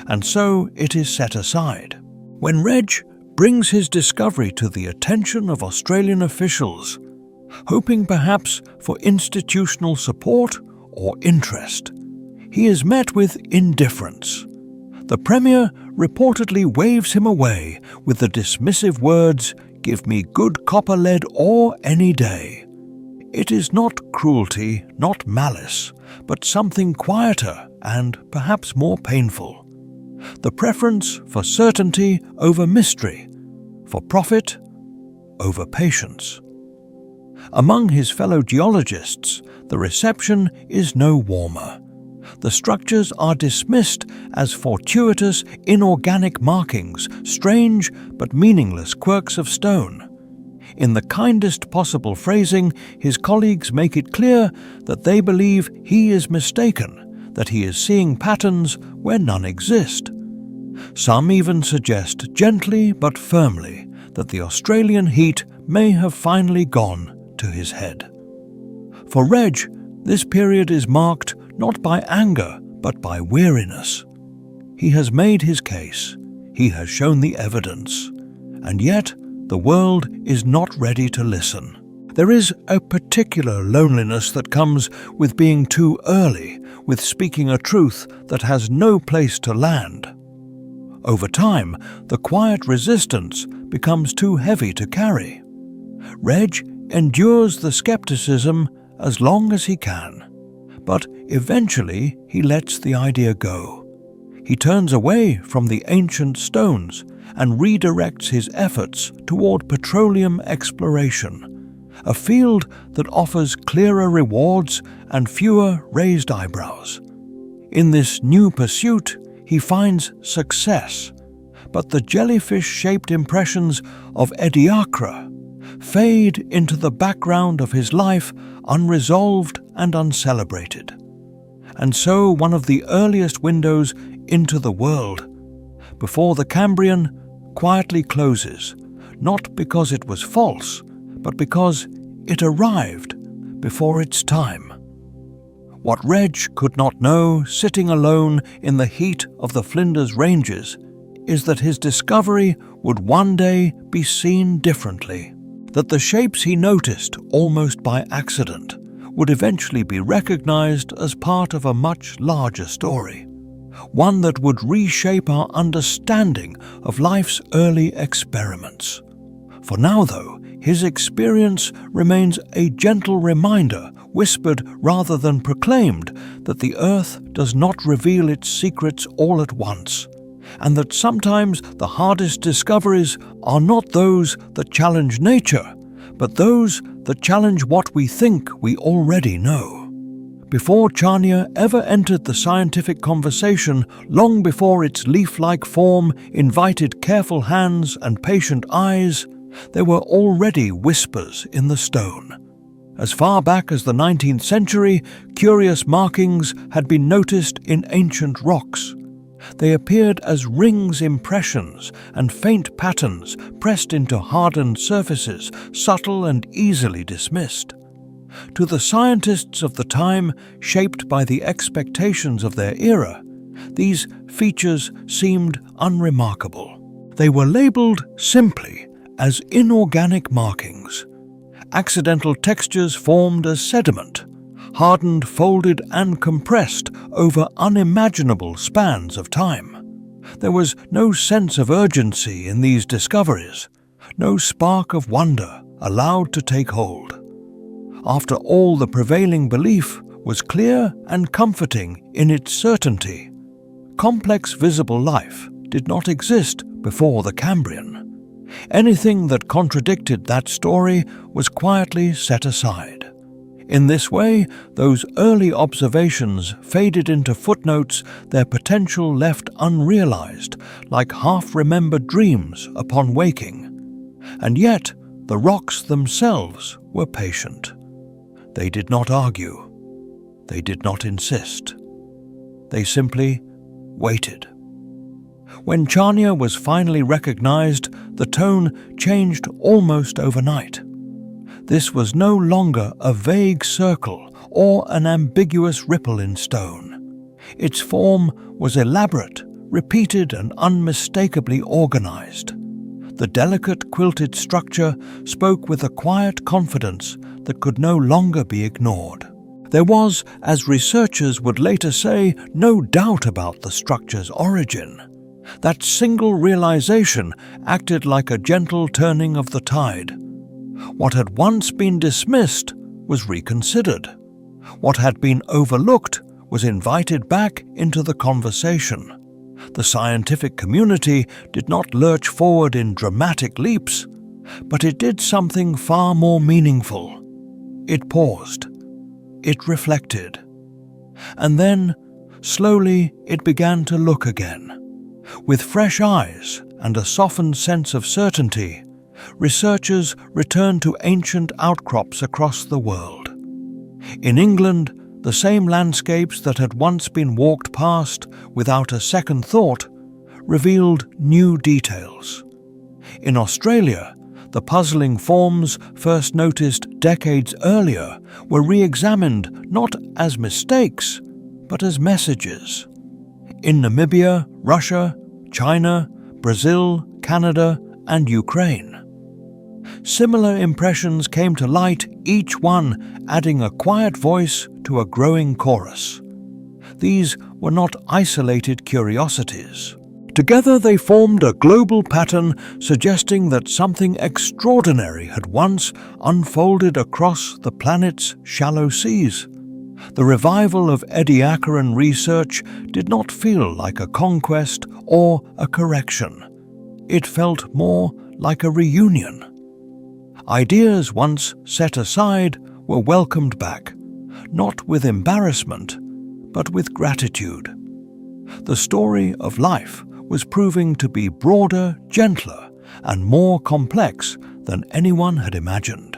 and so it is set aside. When Reg brings his discovery to the attention of Australian officials, hoping perhaps for institutional support or interest, he is met with indifference. The Premier reportedly waves him away with the dismissive words, "Give me good copper lead ore any day." It is not cruelty, not malice, but something quieter and perhaps more painful. The preference for certainty over mystery, for profit over patience. Among his fellow geologists, the reception is no warmer. The structures are dismissed as fortuitous, inorganic markings, strange but meaningless quirks of stone. In the kindest possible phrasing, his colleagues make it clear that they believe he is mistaken, that he is seeing patterns where none exist. Some even suggest gently but firmly that the Australian heat may have finally gone to his head. For Reg, this period is marked not by anger but by weariness. He has made his case, he has shown the evidence, and yet the world is not ready to listen. There is a particular loneliness that comes with being too early, with speaking a truth that has no place to land. Over time, the quiet resistance becomes too heavy to carry. Reg endures the skepticism as long as he can, but eventually he lets the idea go. He turns away from the ancient stones and redirects his efforts toward petroleum exploration, a field that offers clearer rewards and fewer raised eyebrows. In this new pursuit, he finds success, but the jellyfish-shaped impressions of Ediacara fade into the background of his life unresolved and uncelebrated. And so one of the earliest windows into the world, before the Cambrian, quietly closes, not because it was false, but because it arrived before its time. What Reg could not know, sitting alone in the heat of the Flinders Ranges, is that his discovery would one day be seen differently, that the shapes he noticed almost by accident would eventually be recognized as part of a much larger story, one that would reshape our understanding of life's early experiments. For now, though, his experience remains a gentle reminder, whispered rather than proclaimed, that the earth does not reveal its secrets all at once, and that sometimes the hardest discoveries are not those that challenge nature, but those that challenge what we think we already know. Before Chania ever entered the scientific conversation, long before its leaf-like form invited careful hands and patient eyes, there were already whispers in the stone. As far back as the 19th century, curious markings had been noticed in ancient rocks. They appeared as rings impressions and faint patterns pressed into hardened surfaces, subtle and easily dismissed. To the scientists of the time, shaped by the expectations of their era, these features seemed unremarkable. They were labeled simply as inorganic markings, accidental textures formed as sediment, hardened, folded and compressed over unimaginable spans of time. There was no sense of urgency in these discoveries, no spark of wonder allowed to take hold. After all, the prevailing belief was clear and comforting in its certainty. Complex visible life did not exist before the Cambrian. Anything that contradicted that story was quietly set aside. In this way, those early observations faded into footnotes, their potential left unrealized, like half-remembered dreams upon waking. And yet, the rocks themselves were patient. They did not argue. They did not insist. They simply waited. When Chania was finally recognized, the tone changed almost overnight. This was no longer a vague circle or an ambiguous ripple in stone. Its form was elaborate, repeated and unmistakably organized. The delicate quilted structure spoke with a quiet confidence that could no longer be ignored. There was, as researchers would later say, no doubt about the structure's origin. That single realization acted like a gentle turning of the tide. What had once been dismissed was reconsidered. What had been overlooked was invited back into the conversation. The scientific community did not lurch forward in dramatic leaps, but it did something far more meaningful. It paused. It reflected. And then, slowly, it began to look again. With fresh eyes and a softened sense of certainty, researchers returned to ancient outcrops across the world. In England, the same landscapes that had once been walked past without a second thought revealed new details. In Australia, the puzzling forms first noticed decades earlier were re-examined not as mistakes, but as messages. In Namibia, Russia, China, Brazil, Canada, and Ukraine, similar impressions came to light, each one adding a quiet voice to a growing chorus. These were not isolated curiosities. Together they formed a global pattern suggesting that something extraordinary had once unfolded across the planet's shallow seas. The revival of Ediacaran research did not feel like a conquest or a correction. It felt more like a reunion. Ideas once set aside were welcomed back, not with embarrassment, but with gratitude. The story of life was proving to be broader, gentler, and more complex than anyone had imagined.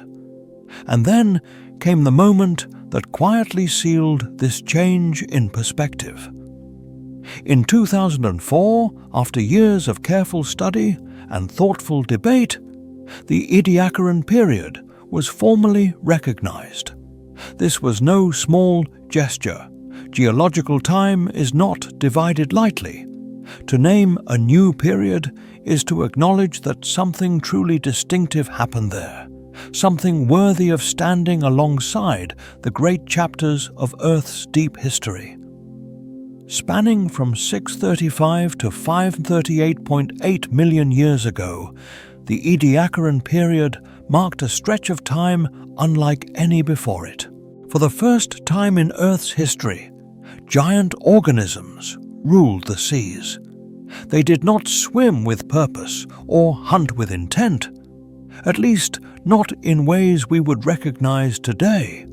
And then came the moment that quietly sealed this change in perspective. In 2004, after years of careful study and thoughtful debate, the Ediacaran period was formally recognized. This was no small gesture. Geological time is not divided lightly. To name a new period is to acknowledge that something truly distinctive happened there, something worthy of standing alongside the great chapters of Earth's deep history. Spanning from 635 to 538.8 million years ago, the Ediacaran period marked a stretch of time unlike any before it. For the first time in Earth's history, giant organisms ruled the seas. They did not swim with purpose or hunt with intent, at least not in ways we would recognize today.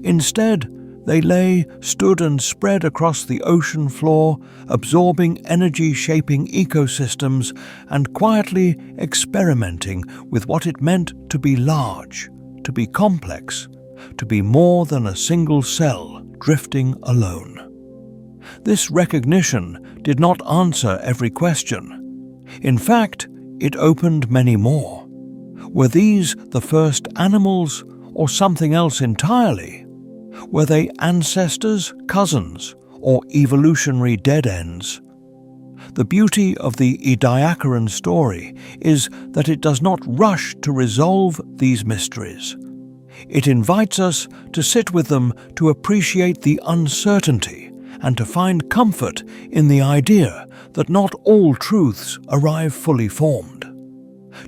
Instead, they lay, stood and spread across the ocean floor, absorbing energy-shaping ecosystems and quietly experimenting with what it meant to be large, to be complex, to be more than a single cell drifting alone. This recognition did not answer every question. In fact, it opened many more. Were these the first animals or something else entirely? Were they ancestors, cousins, or evolutionary dead ends? The beauty of the Ediacaran story is that it does not rush to resolve these mysteries. It invites us to sit with them, to appreciate the uncertainty, and to find comfort in the idea that not all truths arrive fully formed.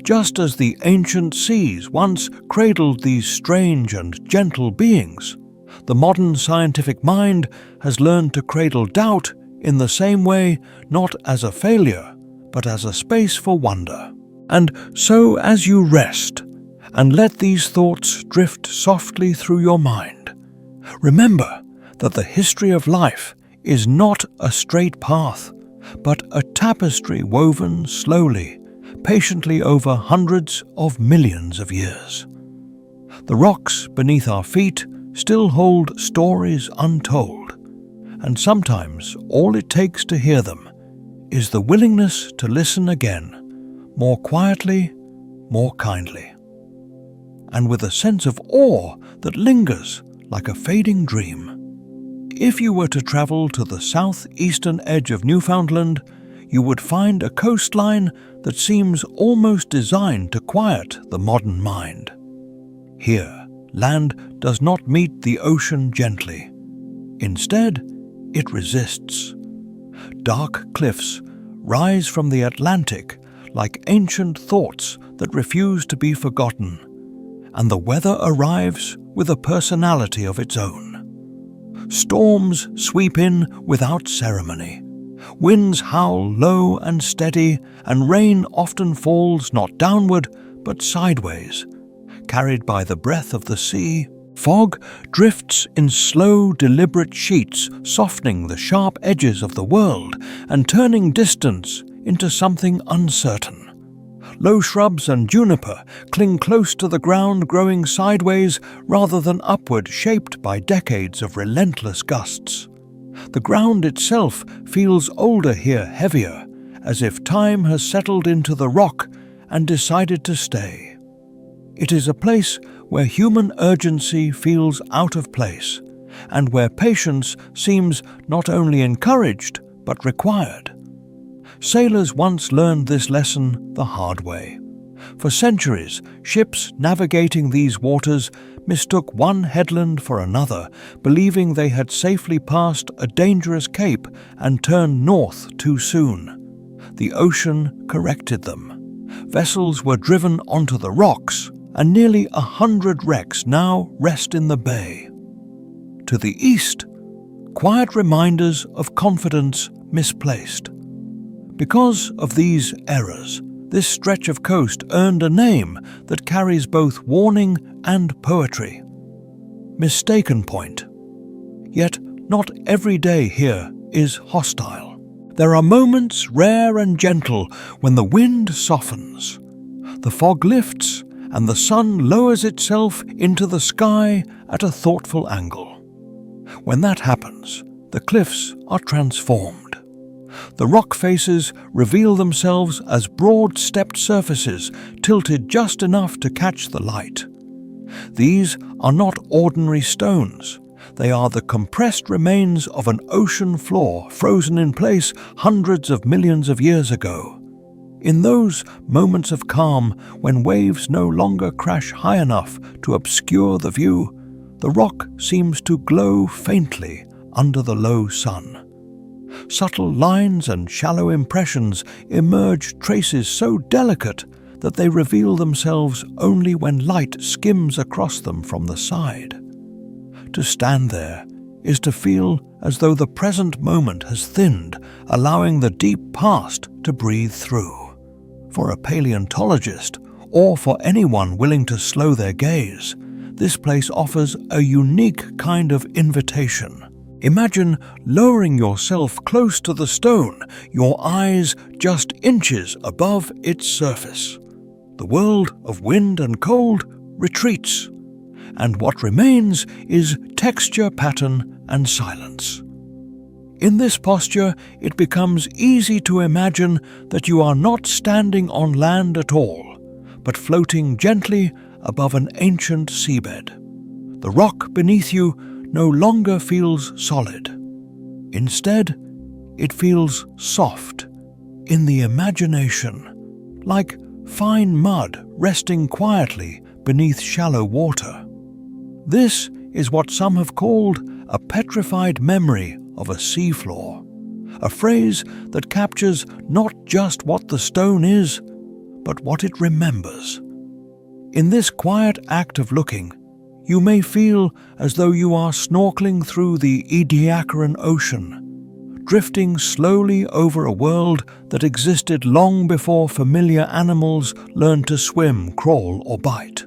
Just as the ancient seas once cradled these strange and gentle beings, the modern scientific mind has learned to cradle doubt in the same way, not as a failure, but as a space for wonder. And so as you rest and let these thoughts drift softly through your mind, remember that the history of life is not a straight path, but a tapestry woven slowly, patiently over hundreds of millions of years. The rocks beneath our feet still hold stories untold, and sometimes all it takes to hear them is the willingness to listen again, more quietly, more kindly, and with a sense of awe that lingers like a fading dream. If you were to travel to the southeastern edge of Newfoundland, you would find a coastline that seems almost designed to quiet the modern mind. Here, land does not meet the ocean gently. Instead, it resists. Dark cliffs rise from the Atlantic like ancient thoughts that refuse to be forgotten, and the weather arrives with a personality of its own. Storms sweep in without ceremony. Winds howl low and steady, and rain often falls not downward but sideways. Carried by the breath of the sea, fog drifts in slow, deliberate sheets, softening the sharp edges of the world and turning distance into something uncertain. Low shrubs and juniper cling close to the ground, growing sideways rather than upward, shaped by decades of relentless gusts. The ground itself feels older here, heavier, as if time has settled into the rock and decided to stay. It is a place where human urgency feels out of place, and where patience seems not only encouraged but required. Sailors once learned this lesson the hard way. For centuries, ships navigating these waters mistook one headland for another, believing they had safely passed a dangerous cape and turned north too soon. The ocean corrected them. Vessels were driven onto the rocks, and nearly 100 wrecks now rest in the bay. To the east, quiet reminders of confidence misplaced. Because of these errors, this stretch of coast earned a name that carries both warning and poetry. Mistaken Point. Yet not every day here is hostile. There are moments rare and gentle when the wind softens, the fog lifts, and the sun lowers itself into the sky at a thoughtful angle. When that happens, the cliffs are transformed. The rock faces reveal themselves as broad stepped surfaces tilted just enough to catch the light. These are not ordinary stones. They are the compressed remains of an ocean floor frozen in place hundreds of millions of years ago. In those moments of calm, when waves no longer crash high enough to obscure the view, the rock seems to glow faintly under the low sun. Subtle lines and shallow impressions emerge, traces so delicate that they reveal themselves only when light skims across them from the side. To stand there is to feel as though the present moment has thinned, allowing the deep past to breathe through. For a paleontologist, or for anyone willing to slow their gaze, this place offers a unique kind of invitation. Imagine lowering yourself close to the stone, your eyes just inches above its surface. The world of wind and cold retreats, and what remains is texture, pattern, and silence. In this posture, it becomes easy to imagine that you are not standing on land at all, but floating gently above an ancient seabed. The rock beneath you no longer feels solid. Instead, it feels soft in the imagination, like fine mud resting quietly beneath shallow water. This is what some have called a petrified memory of a seafloor, a phrase that captures not just what the stone is, but what it remembers. In this quiet act of looking, you may feel as though you are snorkeling through the Ediacaran Ocean, drifting slowly over a world that existed long before familiar animals learned to swim, crawl, or bite.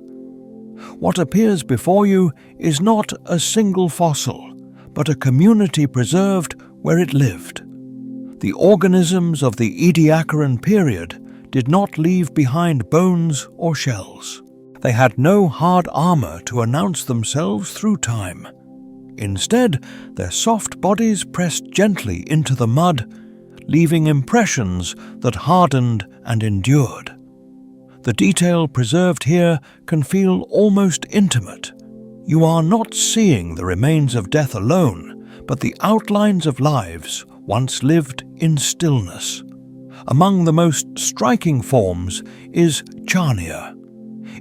What appears before you is not a single fossil, but a community preserved where it lived. The organisms of the Ediacaran period did not leave behind bones or shells. They had no hard armor to announce themselves through time. Instead, their soft bodies pressed gently into the mud, leaving impressions that hardened and endured. The detail preserved here can feel almost intimate. You are not seeing the remains of death alone, but the outlines of lives once lived in stillness. Among the most striking forms is Charnia.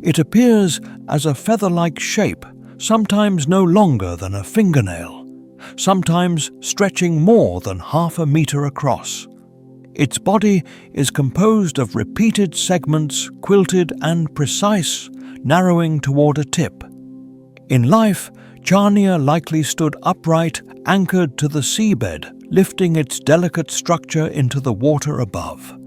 It appears as a feather-like shape, sometimes no longer than a fingernail, sometimes stretching more than half a meter across. Its body is composed of repeated segments, quilted and precise, narrowing toward a tip. In life, Charnia likely stood upright, anchored to the seabed, lifting its delicate structure into the water above.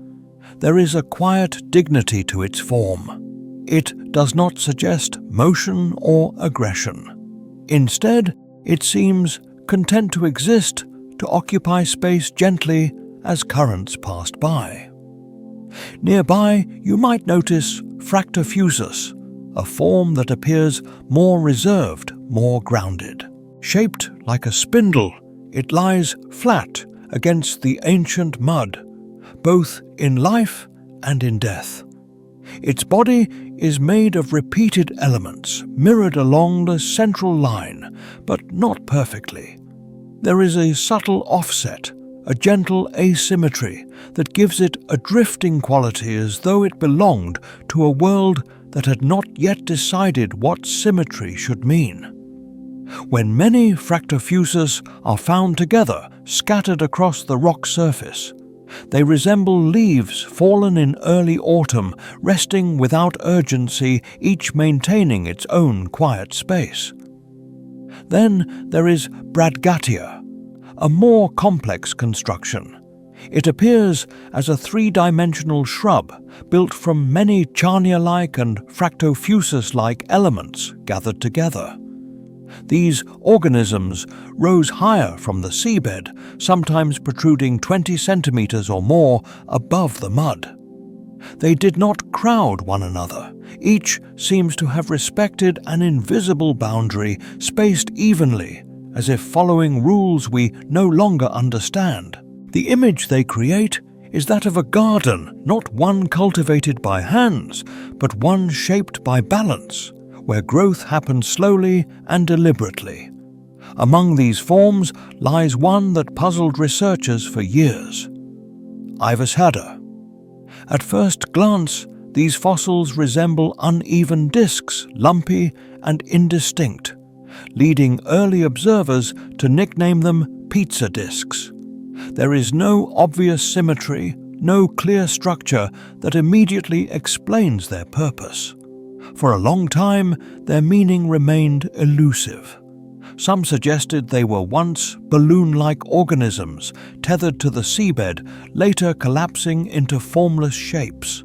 There is a quiet dignity to its form. It does not suggest motion or aggression. Instead, it seems content to exist, to occupy space gently as currents passed by. Nearby, you might notice Fractofusus, a form that appears more reserved, more grounded. Shaped like a spindle, it lies flat against the ancient mud, both in life and in death. Its body is made of repeated elements, mirrored along the central line, but not perfectly. There is a subtle offset, a gentle asymmetry that gives it a drifting quality, as though it belonged to a world that had not yet decided what symmetry should mean. When many Fractofusus are found together, scattered across the rock surface, they resemble leaves fallen in early autumn, resting without urgency, each maintaining its own quiet space. Then there is Bradgatia, a more complex construction. It appears as a three-dimensional shrub built from many Charnia-like and Fractofusus-like elements gathered together. These organisms rose higher from the seabed, sometimes protruding 20 centimeters or more above the mud. They did not crowd one another. Each seems to have respected an invisible boundary, spaced evenly, as if following rules we no longer understand. The image they create is that of a garden, not one cultivated by hands, but one shaped by balance, where growth happens slowly and deliberately. Among these forms lies one that puzzled researchers for years: Iveshada. At first glance, these fossils resemble uneven discs, lumpy and indistinct, leading early observers to nickname them pizza discs. There is no obvious symmetry, no clear structure that immediately explains their purpose. For a long time, their meaning remained elusive. Some suggested they were once balloon-like organisms, tethered to the seabed, later collapsing into formless shapes.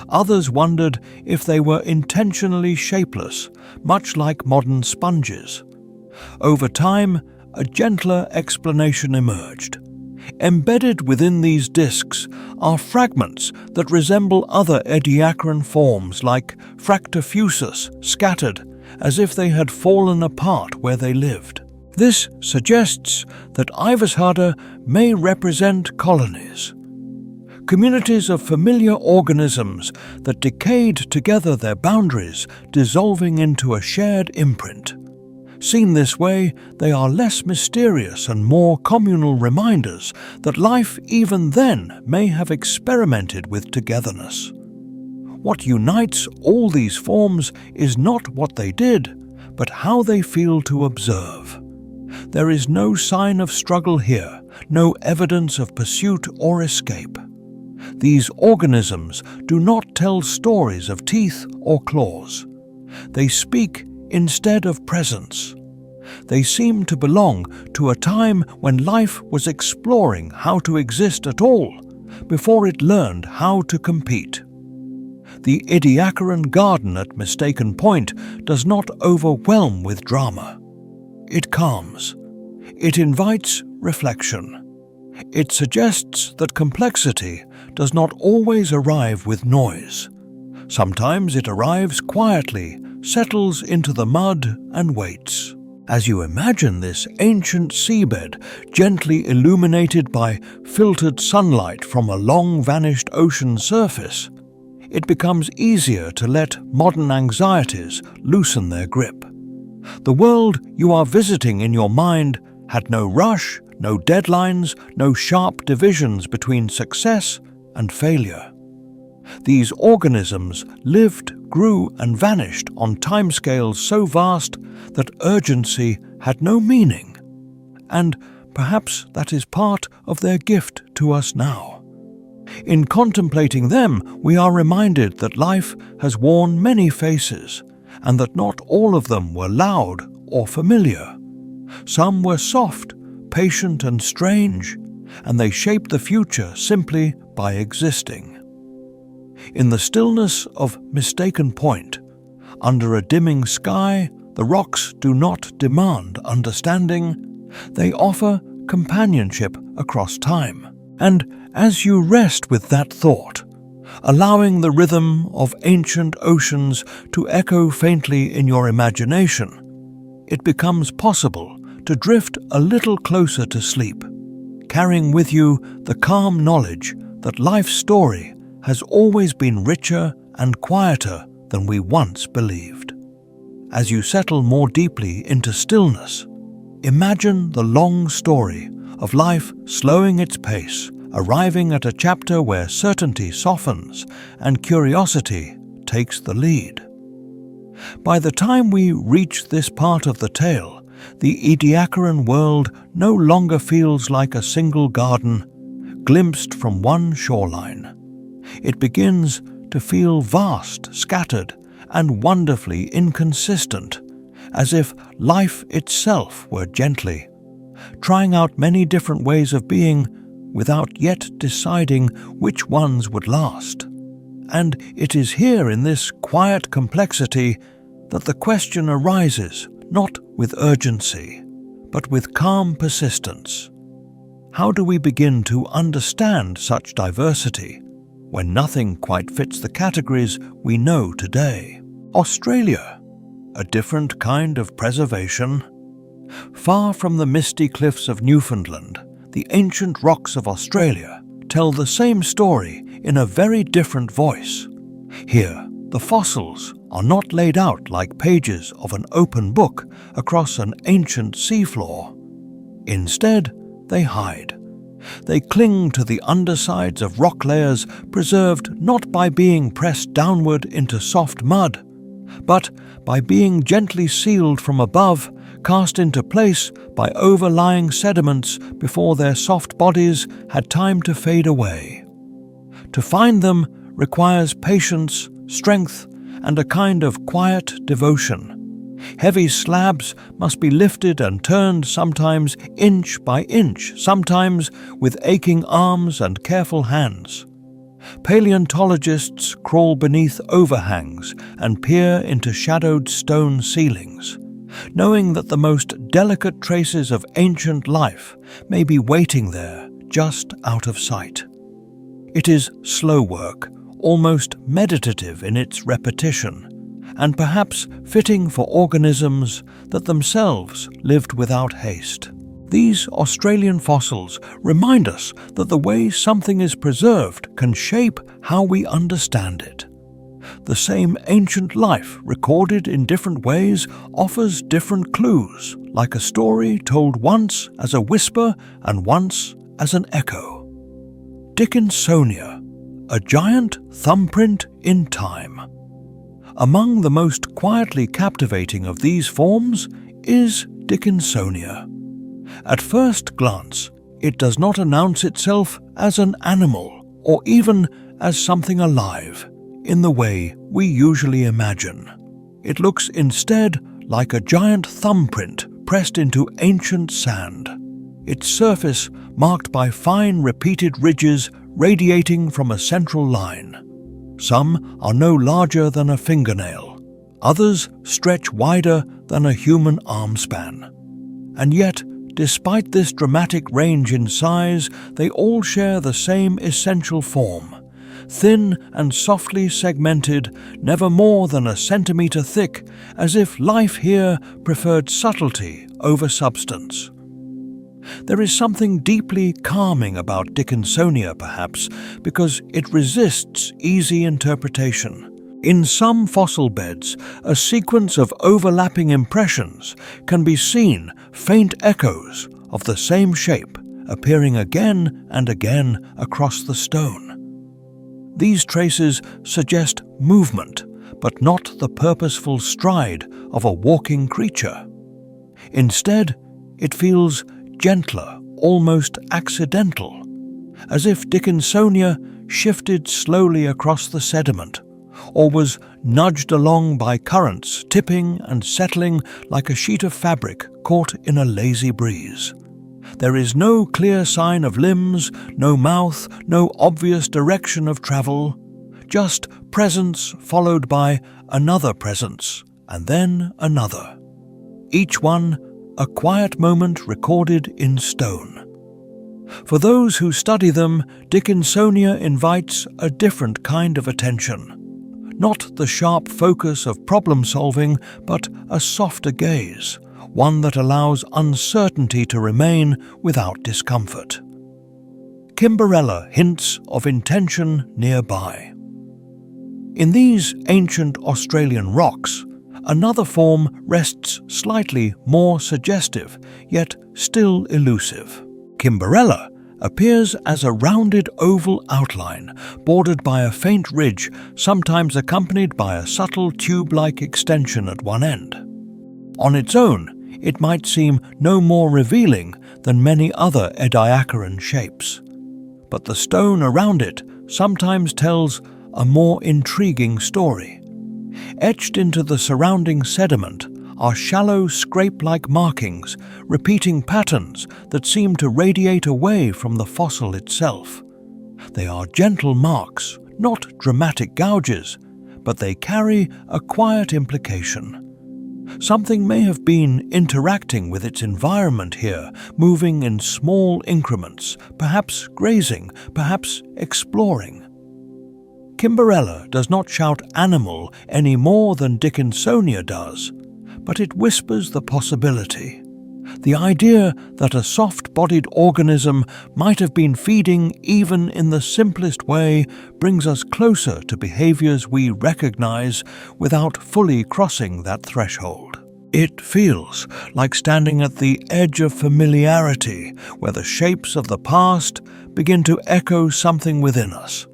Others wondered if they were intentionally shapeless, much like modern sponges. Over time, a gentler explanation emerged. Embedded within these discs are fragments that resemble other ediacaran forms like Fractofusus, scattered as if they had fallen apart where they lived. This suggests that Iveshada may represent colonies, communities of familiar organisms that decayed together, their boundaries dissolving into a shared imprint. Seen this way, they are less mysterious and more communal reminders that life even then may have experimented with togetherness. What unites all these forms is not what they did, but how they feel to observe. There is no sign of struggle here, no evidence of pursuit or escape. These organisms do not tell stories of teeth or claws. They speak instead of presence. They seem to belong to a time when life was exploring how to exist at all, before it learned how to compete. The Ediacaran garden at Mistaken Point does not overwhelm with drama. It calms. It invites reflection. It suggests that complexity does not always arrive with noise. Sometimes it arrives quietly, settles into the mud and waits. As you imagine this ancient seabed gently illuminated by filtered sunlight from a long-vanished ocean surface, it becomes easier to let modern anxieties loosen their grip. The world you are visiting in your mind had no rush, no deadlines, no sharp divisions between success and failure. These organisms lived, grew, and vanished on timescales so vast that urgency had no meaning. And perhaps that is part of their gift to us now. In contemplating them, we are reminded that life has worn many faces, and that not all of them were loud or familiar. Some were soft, patient and strange, and they shaped the future simply by existing. In the stillness of Mistaken Point, under a dimming sky, the rocks do not demand understanding, they offer companionship across time. And as you rest with that thought, allowing the rhythm of ancient oceans to echo faintly in your imagination, it becomes possible to drift a little closer to sleep, carrying with you the calm knowledge that life's story has always been richer and quieter than we once believed. As you settle more deeply into stillness, imagine the long story of life slowing its pace, arriving at a chapter where certainty softens and curiosity takes the lead. By the time we reach this part of the tale, the Ediacaran world no longer feels like a single garden glimpsed from one shoreline. It begins to feel vast, scattered, and wonderfully inconsistent, as if life itself were gently trying out many different ways of being without yet deciding which ones would last. And it is here in this quiet complexity that the question arises, not with urgency, but with calm persistence. How do we begin to understand such diversity when nothing quite fits the categories we know today? Australia, a different kind of preservation. Far from the misty cliffs of Newfoundland, the ancient rocks of Australia tell the same story in a very different voice. Here, the fossils are not laid out like pages of an open book across an ancient seafloor. Instead, they hide. They cling to the undersides of rock layers preserved not by being pressed downward into soft mud, but by being gently sealed from above, cast into place by overlying sediments before their soft bodies had time to fade away. To find them requires patience, strength, and a kind of quiet devotion. Heavy slabs must be lifted and turned, sometimes inch by inch, sometimes with aching arms and careful hands. Paleontologists crawl beneath overhangs and peer into shadowed stone ceilings, knowing that the most delicate traces of ancient life may be waiting there just out of sight. It is slow work, almost meditative in its repetition, and perhaps fitting for organisms that themselves lived without haste. These Australian fossils remind us that the way something is preserved can shape how we understand it. The same ancient life, recorded in different ways, offers different clues, like a story told once as a whisper and once as an echo. Dickinsonia, a giant thumbprint in time. Among the most quietly captivating of these forms is Dickinsonia. At first glance, it does not announce itself as an animal or even as something alive in the way we usually imagine. It looks instead like a giant thumbprint pressed into ancient sand, its surface marked by fine repeated ridges radiating from a central line. Some are no larger than a fingernail, others stretch wider than a human arm span. And yet, despite this dramatic range in size, they all share the same essential form: thin and softly segmented, never more than a centimeter thick, as if life here preferred subtlety over substance. There is something deeply calming about Dickinsonia, perhaps, because it resists easy interpretation. In some fossil beds, a sequence of overlapping impressions can be seen, faint echoes of the same shape appearing again and again across the stone. These traces suggest movement, but not the purposeful stride of a walking creature. Instead, it feels gentler, almost accidental, as if Dickinsonia shifted slowly across the sediment, or was nudged along by currents, tipping and settling like a sheet of fabric caught in a lazy breeze. There is no clear sign of limbs, no mouth, no obvious direction of travel, just presence followed by another presence, and then another. Each one a quiet moment recorded in stone. For those who study them, Dickinsonia invites a different kind of attention. Not the sharp focus of problem-solving, but a softer gaze, one that allows uncertainty to remain without discomfort. Kimberella hints of intention nearby. In these ancient Australian rocks, another form rests slightly more suggestive, yet still elusive. Kimberella appears as a rounded oval outline, bordered by a faint ridge, sometimes accompanied by a subtle tube-like extension at one end. On its own, it might seem no more revealing than many other ediacaran shapes. But the stone around it sometimes tells a more intriguing story. Etched into the surrounding sediment are shallow scrape-like markings, repeating patterns that seem to radiate away from the fossil itself. They are gentle marks, not dramatic gouges, but they carry a quiet implication. Something may have been interacting with its environment here, moving in small increments, perhaps grazing, perhaps exploring. Kimberella does not shout animal any more than Dickinsonia does, but it whispers the possibility. The idea that a soft-bodied organism might have been feeding even in the simplest way brings us closer to behaviors we recognize without fully crossing that threshold. It feels like standing at the edge of familiarity, where the shapes of the past begin to echo something within us,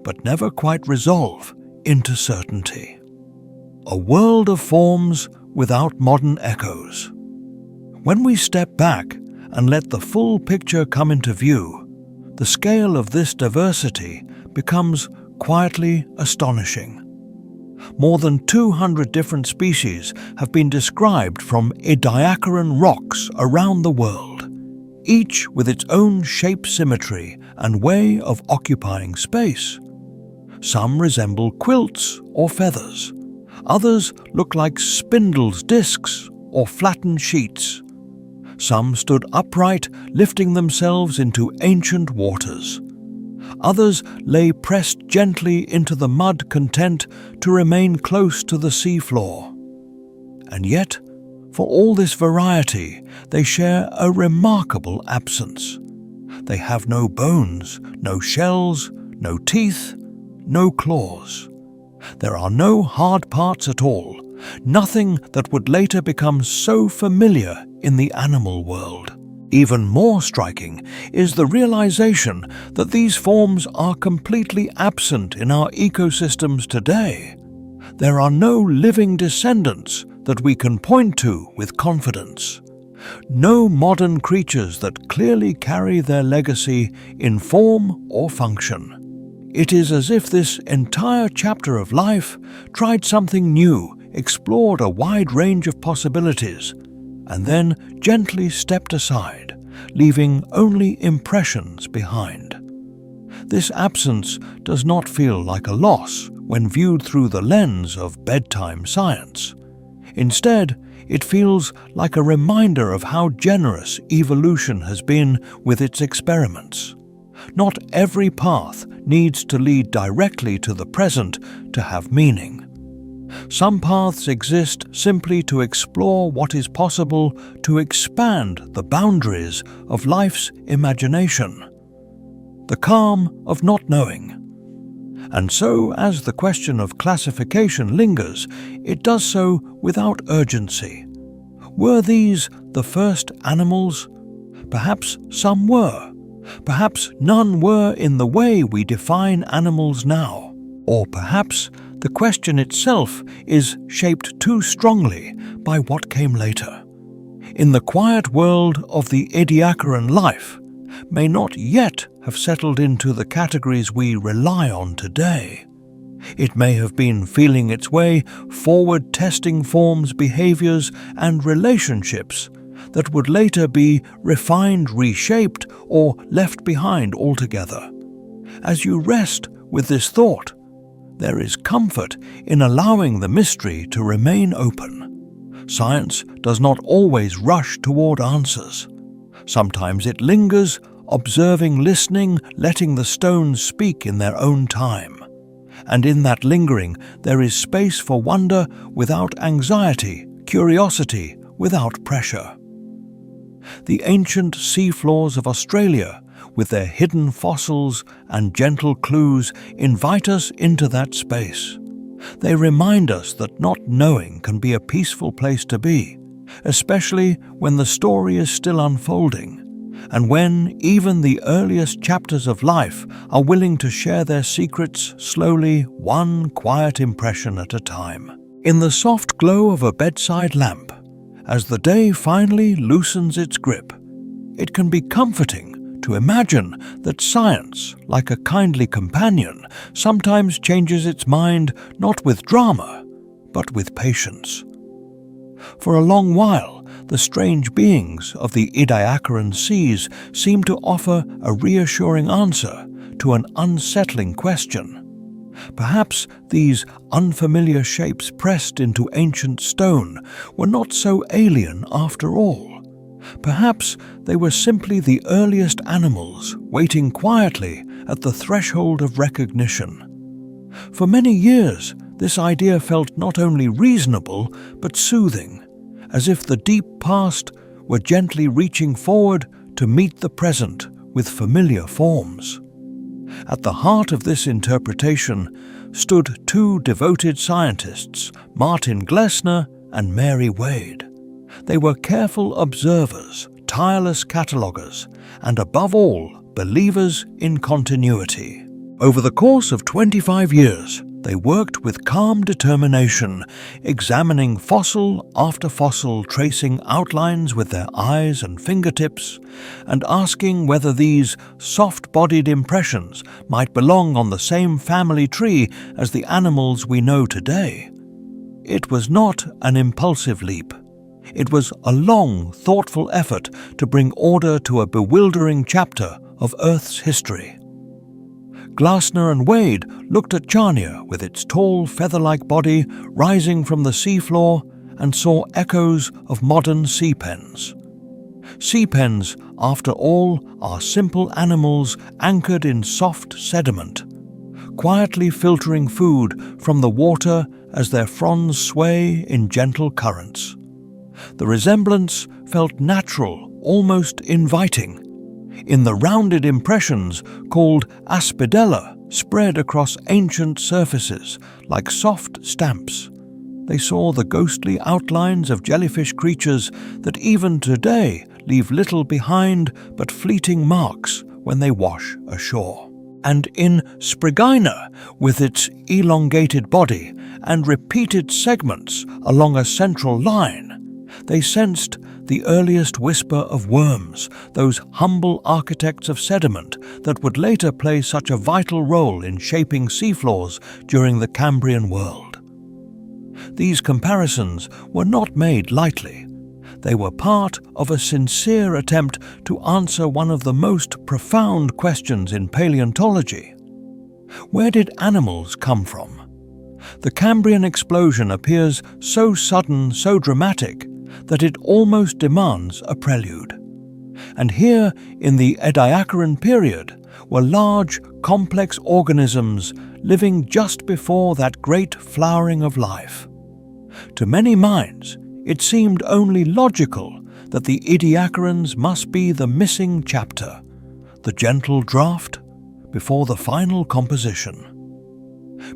but never quite resolve into certainty. A world of forms without modern echoes. When we step back and let the full picture come into view, the scale of this diversity becomes quietly astonishing. More than 200 different species have been described from ediacaran rocks around the world, each with its own shape symmetry and way of occupying space. Some resemble quilts or feathers. Others look like spindles' discs or flattened sheets. Some stood upright, lifting themselves into ancient waters. Others lay pressed gently into the mud, content to remain close to the seafloor. And yet, for all this variety, they share a remarkable absence. They have no bones, no shells, no teeth, no claws. There are no hard parts at all, nothing that would later become so familiar in the animal world. Even more striking is the realization that these forms are completely absent in our ecosystems today. There are no living descendants that we can point to with confidence. No modern creatures that clearly carry their legacy in form or function. It is as if this entire chapter of life tried something new, explored a wide range of possibilities, and then gently stepped aside, leaving only impressions behind. This absence does not feel like a loss when viewed through the lens of bedtime science. Instead, it feels like a reminder of how generous evolution has been with its experiments. Not every path needs to lead directly to the present to have meaning. Some paths exist simply to explore what is possible, to expand the boundaries of life's imagination. The calm of not knowing. And so, as the question of classification lingers, it does so without urgency. Were these the first animals? Perhaps some were. Perhaps none were in the way we define animals now. Or perhaps the question itself is shaped too strongly by what came later. In the quiet world of the ediacaran life, may not yet have settled into the categories we rely on today. It may have been feeling its way forward, testing forms, behaviors, and relationships that would later be refined, reshaped, or left behind altogether. As you rest with this thought, there is comfort in allowing the mystery to remain open. Science does not always rush toward answers. Sometimes it lingers, observing, listening, letting the stones speak in their own time. And in that lingering, there is space for wonder without anxiety, curiosity without pressure. The ancient seafloors of Australia, with their hidden fossils and gentle clues, invite us into that space. They remind us that not knowing can be a peaceful place to be, especially when the story is still unfolding, and when even the earliest chapters of life are willing to share their secrets slowly, one quiet impression at a time. In the soft glow of a bedside lamp, as the day finally loosens its grip, it can be comforting to imagine that science, like a kindly companion, sometimes changes its mind not with drama, but with patience. For a long while, the strange beings of the Ediacaran seas seem to offer a reassuring answer to an unsettling question. Perhaps these unfamiliar shapes pressed into ancient stone were not so alien after all. Perhaps they were simply the earliest animals waiting quietly at the threshold of recognition. For many years, this idea felt not only reasonable but soothing, as if the deep past were gently reaching forward to meet the present with familiar forms. At the heart of this interpretation stood two devoted scientists, Martin Glessner and Mary Wade. They were careful observers, tireless cataloguers, and above all, believers in continuity. Over the course of 25 years, they worked with calm determination, examining fossil after fossil, tracing outlines with their eyes and fingertips, and asking whether these soft-bodied impressions might belong on the same family tree as the animals we know today. It was not an impulsive leap. It was a long, thoughtful effort to bring order to a bewildering chapter of Earth's history. Glessner and Wade looked at Charnia with its tall, feather-like body rising from the seafloor and saw echoes of modern sea pens. Sea pens, after all, are simple animals anchored in soft sediment, quietly filtering food from the water as their fronds sway in gentle currents. The resemblance felt natural, almost inviting. In the rounded impressions called aspidella spread across ancient surfaces like soft stamps, they saw the ghostly outlines of jellyfish creatures that even today leave little behind but fleeting marks when they wash ashore. And in Sprigina, with its elongated body and repeated segments along a central line, they sensed the earliest whisper of worms, those humble architects of sediment that would later play such a vital role in shaping seafloors during the Cambrian world. These comparisons were not made lightly. They were part of a sincere attempt to answer one of the most profound questions in paleontology. Where did animals come from? The Cambrian explosion appears so sudden, so dramatic, that it almost demands a prelude. And here, in the Ediacaran period, were large, complex organisms living just before that great flowering of life. To many minds, it seemed only logical that the Ediacarans must be the missing chapter, the gentle draft before the final composition.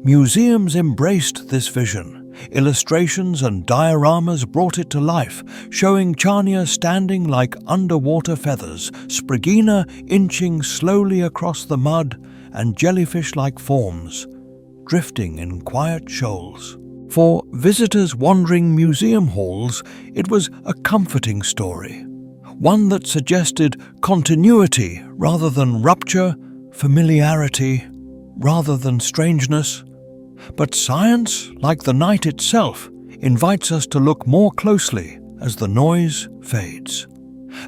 Museums embraced this vision. Illustrations and dioramas brought it to life, showing Charnia standing like underwater feathers, Sprigina inching slowly across the mud, and jellyfish-like forms drifting in quiet shoals. For visitors wandering museum halls, it was a comforting story, one that suggested continuity rather than rupture, familiarity rather than strangeness. But science, like the night itself, invites us to look more closely as the noise fades.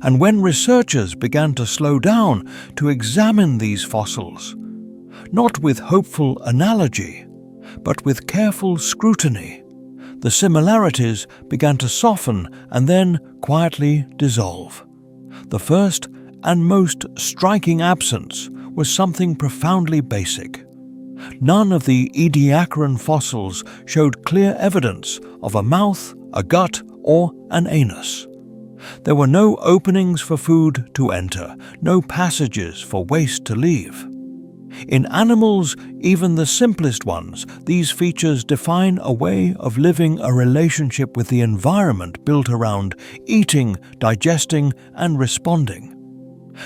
And when researchers began to slow down to examine these fossils, not with hopeful analogy, but with careful scrutiny, the similarities began to soften and then quietly dissolve. The first and most striking absence was something profoundly basic. None of the Ediacaran fossils showed clear evidence of a mouth, a gut, or an anus. There were no openings for food to enter, no passages for waste to leave. In animals, even the simplest ones, these features define a way of living a relationship with the environment built around eating, digesting, and responding.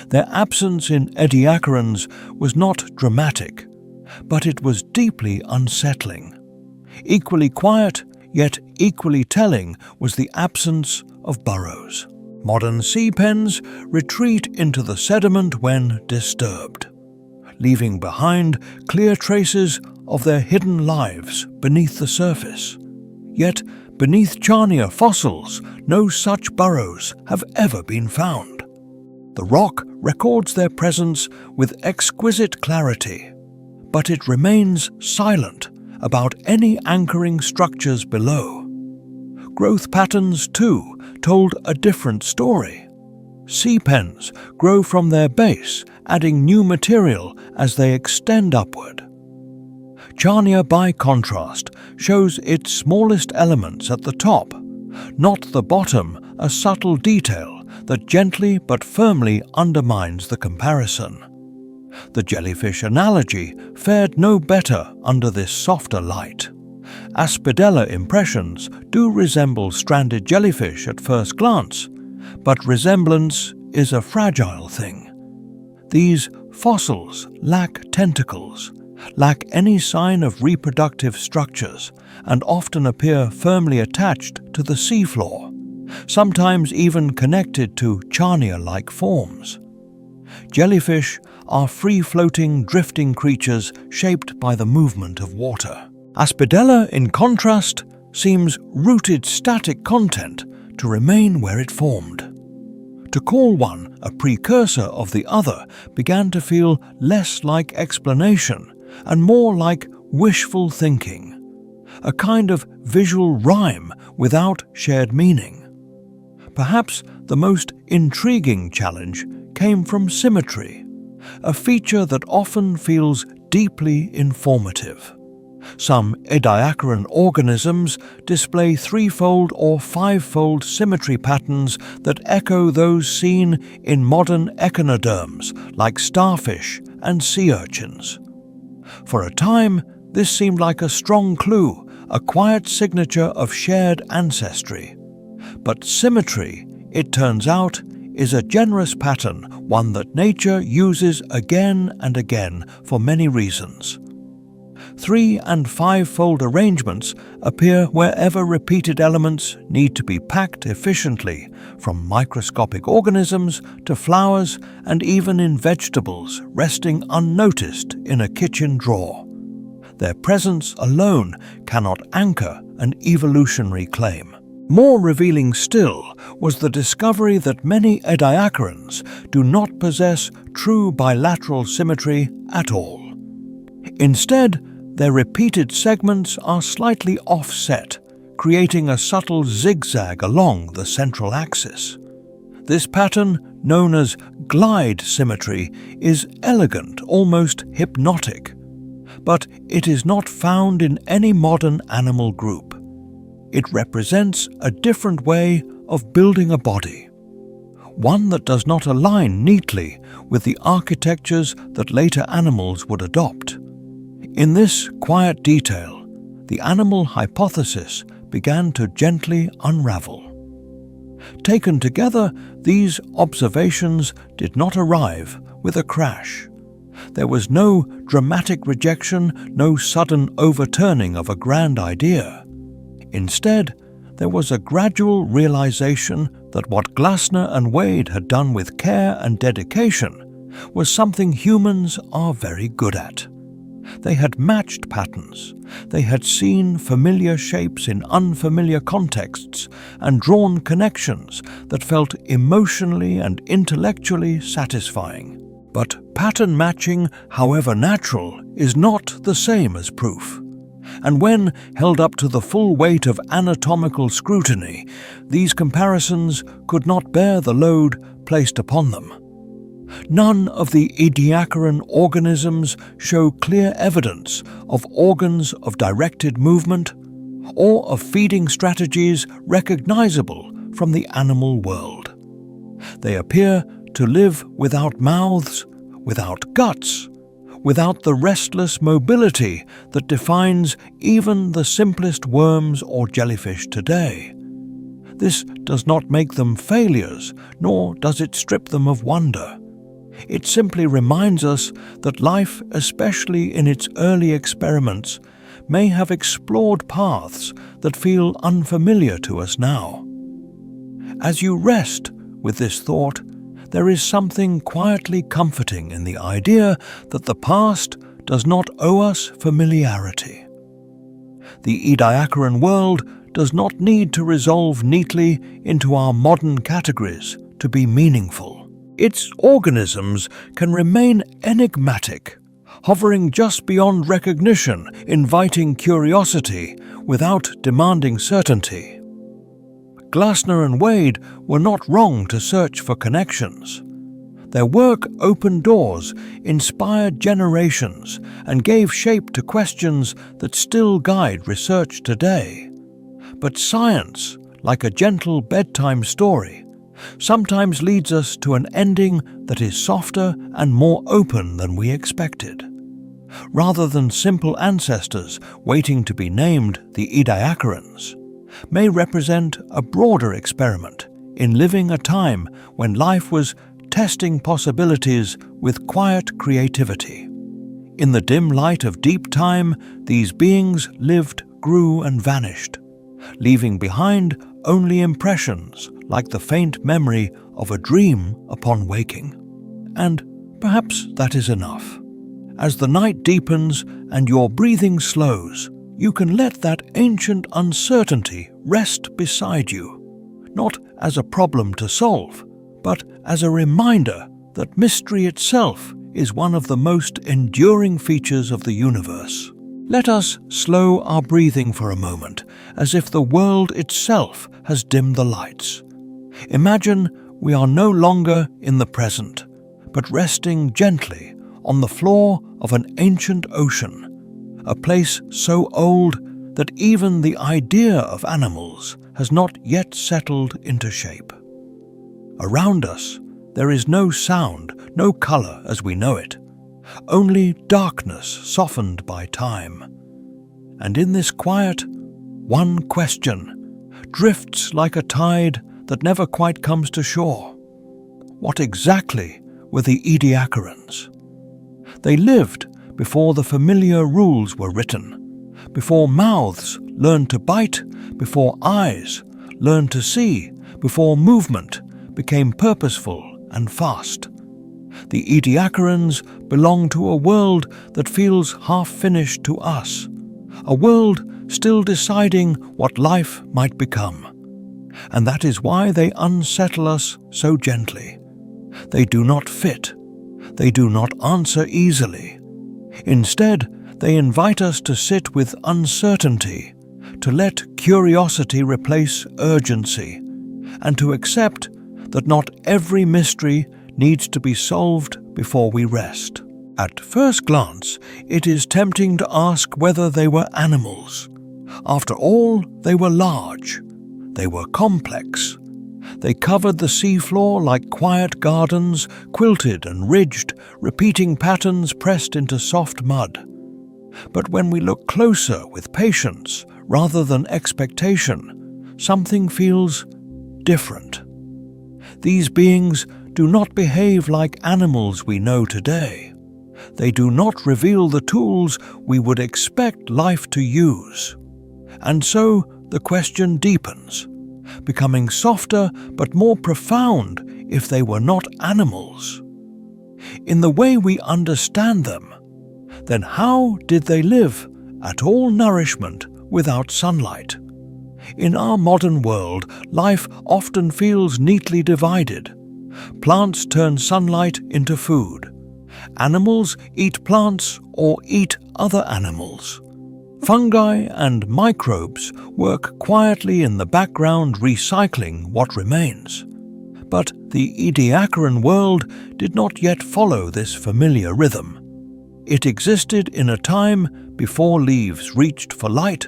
Their absence in Ediacarans was not dramatic, but it was deeply unsettling. Equally quiet, yet equally telling, was the absence of burrows. Modern sea pens retreat into the sediment when disturbed, leaving behind clear traces of their hidden lives beneath the surface. Yet, beneath Charnia fossils, no such burrows have ever been found. The rock records their presence with exquisite clarity, but it remains silent about any anchoring structures below. Growth patterns, too, told a different story. Sea pens grow from their base, adding new material as they extend upward. Charnia, by contrast, shows its smallest elements at the top, not the bottom, a subtle detail that gently but firmly undermines the comparison. The jellyfish analogy fared no better under this softer light. Aspidella impressions do resemble stranded jellyfish at first glance, but resemblance is a fragile thing. These fossils lack tentacles, lack any sign of reproductive structures, and often appear firmly attached to the seafloor, sometimes even connected to Charnia-like forms. Jellyfish are free-floating, drifting creatures shaped by the movement of water. Aspidella, in contrast, seems rooted static content to remain where it formed. To call one a precursor of the other began to feel less like explanation and more like wishful thinking, a kind of visual rhyme without shared meaning. Perhaps the most intriguing challenge came from symmetry, a feature that often feels deeply informative. Some Ediacaran organisms display threefold or fivefold symmetry patterns that echo those seen in modern echinoderms like starfish and sea urchins. For a time, this seemed like a strong clue, a quiet signature of shared ancestry. But symmetry, it turns out, is a generous pattern, one that nature uses again and again for many reasons. 3- and 5-fold arrangements appear wherever repeated elements need to be packed efficiently, from microscopic organisms to flowers and even in vegetables resting unnoticed in a kitchen drawer. Their presence alone cannot anchor an evolutionary claim. More revealing still was the discovery that many Ediacarans do not possess true bilateral symmetry at all. Instead, their repeated segments are slightly offset, creating a subtle zigzag along the central axis. This pattern, known as glide symmetry, is elegant, almost hypnotic, but it is not found in any modern animal group. It represents a different way of building a body, one that does not align neatly with the architectures that later animals would adopt. In this quiet detail, the animal hypothesis began to gently unravel. Taken together, these observations did not arrive with a crash. There was no dramatic rejection, no sudden overturning of a grand idea. Instead, there was a gradual realization that what Glassner and Wade had done with care and dedication was something humans are very good at. They had matched patterns. They had seen familiar shapes in unfamiliar contexts and drawn connections that felt emotionally and intellectually satisfying. But pattern matching, however natural, is not the same as proof. And when held up to the full weight of anatomical scrutiny, these comparisons could not bear the load placed upon them. None of the Ediacaran organisms show clear evidence of organs of directed movement or of feeding strategies recognizable from the animal world. They appear to live without mouths, without guts, without the restless mobility that defines even the simplest worms or jellyfish today. This does not make them failures, nor does it strip them of wonder. It simply reminds us that life, especially in its early experiments, may have explored paths that feel unfamiliar to us now. As you rest with this thought, there is something quietly comforting in the idea that the past does not owe us familiarity. The Ediacaran world does not need to resolve neatly into our modern categories to be meaningful. Its organisms can remain enigmatic, hovering just beyond recognition, inviting curiosity without demanding certainty. Glasner and Wade were not wrong to search for connections. Their work opened doors, inspired generations, and gave shape to questions that still guide research today. But science, like a gentle bedtime story, sometimes leads us to an ending that is softer and more open than we expected. Rather than simple ancestors waiting to be named the Ediacarans, may represent a broader experiment in living a time when life was testing possibilities with quiet creativity. In the dim light of deep time, these beings lived, grew, and vanished, leaving behind only impressions like the faint memory of a dream upon waking. And perhaps that is enough. As the night deepens and your breathing slows, you can let that ancient uncertainty rest beside you, not as a problem to solve, but as a reminder that mystery itself is one of the most enduring features of the universe. Let us slow our breathing for a moment, as if the world itself has dimmed the lights. Imagine we are no longer in the present, but resting gently on the floor of an ancient ocean, a place so old that even the idea of animals has not yet settled into shape. Around us, there is no sound, no color as we know it, only darkness softened by time. And in this quiet, one question drifts like a tide that never quite comes to shore. What exactly were the Ediacarans? They lived before the familiar rules were written, before mouths learned to bite, before eyes learned to see, before movement became purposeful and fast. The Ediacarans belong to a world that feels half-finished to us, a world still deciding what life might become. And that is why they unsettle us so gently. They do not fit. They do not answer easily. Instead, they invite us to sit with uncertainty, to let curiosity replace urgency, and to accept that not every mystery needs to be solved before we rest. At first glance, it is tempting to ask whether they were animals. After all, they were large. They were complex. They covered the seafloor like quiet gardens, quilted and ridged, repeating patterns pressed into soft mud. But when we look closer with patience rather than expectation, something feels different. These beings do not behave like animals we know today. They do not reveal the tools we would expect life to use. And so the question deepens, becoming softer but more profound if they were not animals. In the way we understand them, Then how did they live at all nourishment without sunlight? In our modern world, life often feels neatly divided. Plants turn sunlight into food. Animals eat plants or eat other animals. Fungi and microbes work quietly in the background, recycling what remains. But the Ediacaran world did not yet follow this familiar rhythm. It existed in a time before leaves reached for light,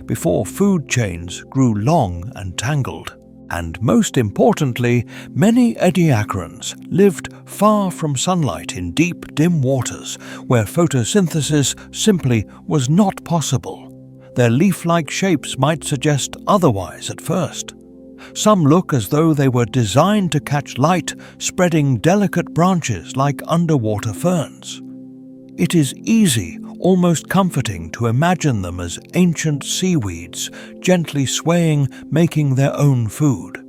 before food chains grew long and tangled. And most importantly, many Ediacarans lived far from sunlight in deep, dim waters where photosynthesis simply was not possible. Their leaf-like shapes might suggest otherwise at first. Some look as though they were designed to catch light, spreading delicate branches like underwater ferns. It is easy, almost comforting, to imagine them as ancient seaweeds, gently swaying, making their own food.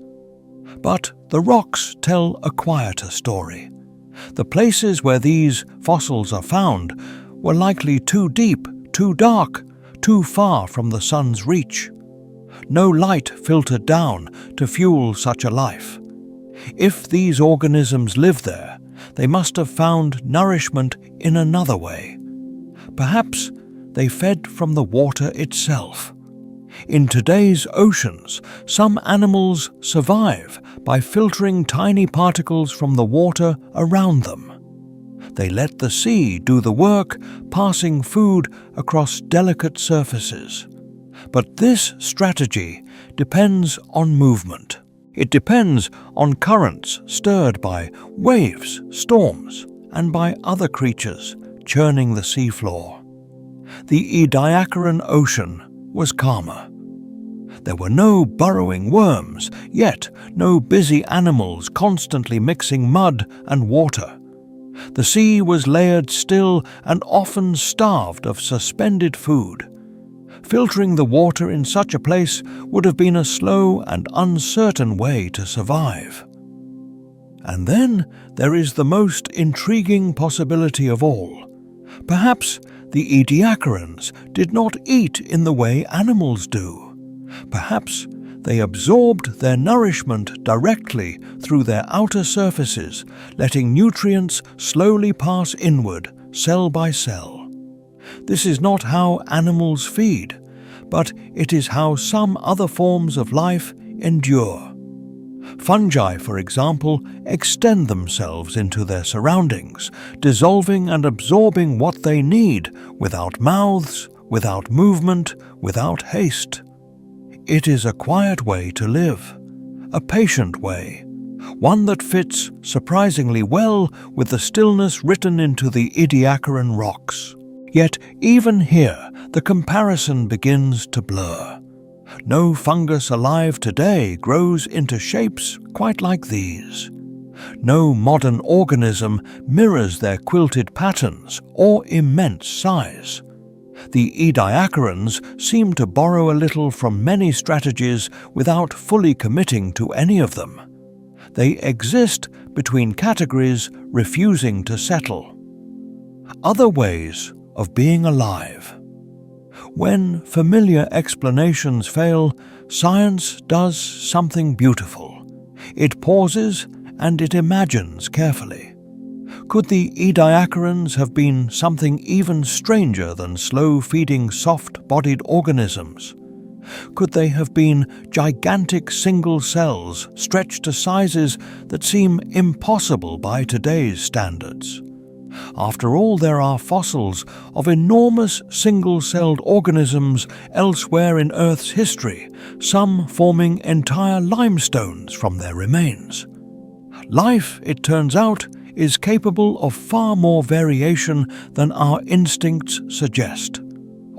But the rocks tell a quieter story. The places where these fossils are found were likely too deep, too dark, too far from the sun's reach. No light filtered down to fuel such a life. If these organisms lived there, they must have found nourishment in another way. Perhaps they fed from the water itself. In today's oceans, some animals survive by filtering tiny particles from the water around them. They let the sea do the work, passing food across delicate surfaces. But this strategy depends on movement. It depends on currents stirred by waves, storms, and by other creatures churning the seafloor. The Ediacaran Ocean was calmer. There were no burrowing worms, yet no busy animals constantly mixing mud and water. The sea was layered still and often starved of suspended food. Filtering the water in such a place would have been a slow and uncertain way to survive. And then there is the most intriguing possibility of all. Perhaps the Ediacarans did not eat in the way animals do. Perhaps they absorbed their nourishment directly through their outer surfaces, letting nutrients slowly pass inward, cell by cell. This is not how animals feed, but it is how some other forms of life endure. Fungi, for example, extend themselves into their surroundings, dissolving and absorbing what they need without mouths, without movement, without haste. It is a quiet way to live, a patient way, one that fits surprisingly well with the stillness written into the Ediacaran rocks. Yet even here, the comparison begins to blur. No fungus alive today grows into shapes quite like these. No modern organism mirrors their quilted patterns or immense size. The Ediacarans seem to borrow a little from many strategies without fully committing to any of them. They exist between categories, refusing to settle. Other ways of being alive. When familiar explanations fail, science does something beautiful. It pauses and it imagines carefully. Could the Ediacarans have been something even stranger than slow-feeding, soft-bodied organisms? Could they have been gigantic single cells stretched to sizes that seem impossible by today's standards? After all, there are fossils of enormous single-celled organisms elsewhere in Earth's history, some forming entire limestones from their remains. Life, it turns out, is capable of far more variation than our instincts suggest.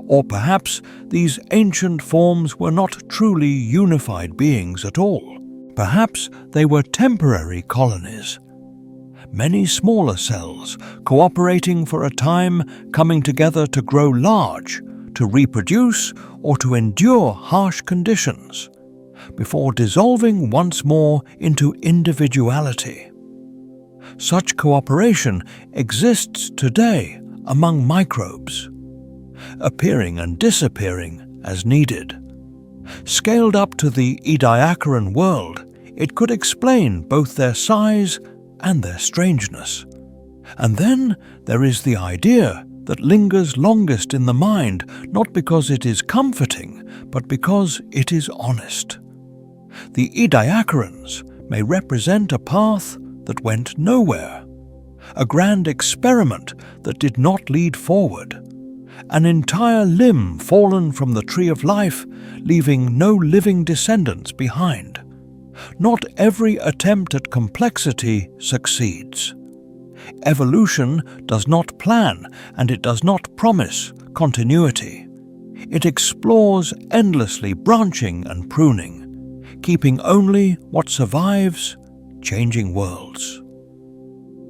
Or perhaps these ancient forms were not truly unified beings at all. Perhaps they were temporary colonies. Many smaller cells, cooperating for a time, coming together to grow large, to reproduce, or to endure harsh conditions, before dissolving once more into individuality. Such cooperation exists today among microbes, appearing and disappearing as needed. Scaled up to the Ediacaran world, it could explain both their size and their strangeness. And then there is the idea that lingers longest in the mind, not because it is comforting, but because it is honest. The Ediacarans may represent a path that went nowhere, a grand experiment that did not lead forward, an entire limb fallen from the tree of life, leaving no living descendants behind. Not every attempt at complexity succeeds. Evolution does not plan, and it does not promise continuity. It explores endlessly, branching and pruning, keeping only what survives, changing worlds.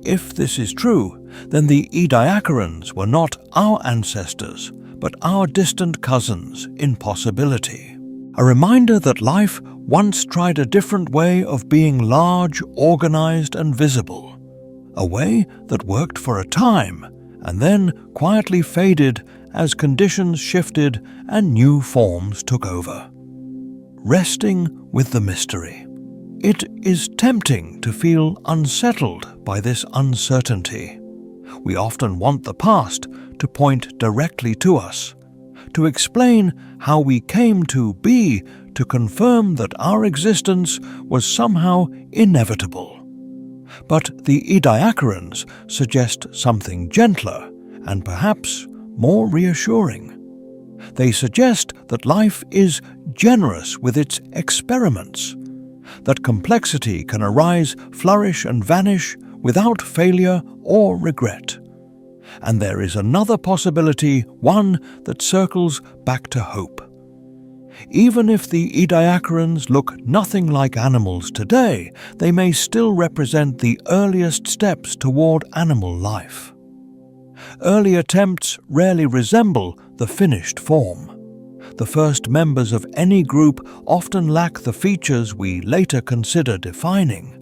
If this is true, then the Ediacarans were not our ancestors, but our distant cousins in possibility. A reminder that life once tried a different way of being large, organized and visible. A way that worked for a time, and then quietly faded as conditions shifted and new forms took over. Resting with the mystery. It is tempting to feel unsettled by this uncertainty. We often want the past to point directly to us, to explain how we came to be, to confirm that our existence was somehow inevitable. But the Ediacarans suggest something gentler and perhaps more reassuring. They suggest that life is generous with its experiments, that complexity can arise, flourish and vanish without failure or regret. And there is another possibility, one that circles back to hope. Even if the Ediacarans look nothing like animals today, they may still represent the earliest steps toward animal life. Early attempts rarely resemble the finished form. The first members of any group often lack the features we later consider defining.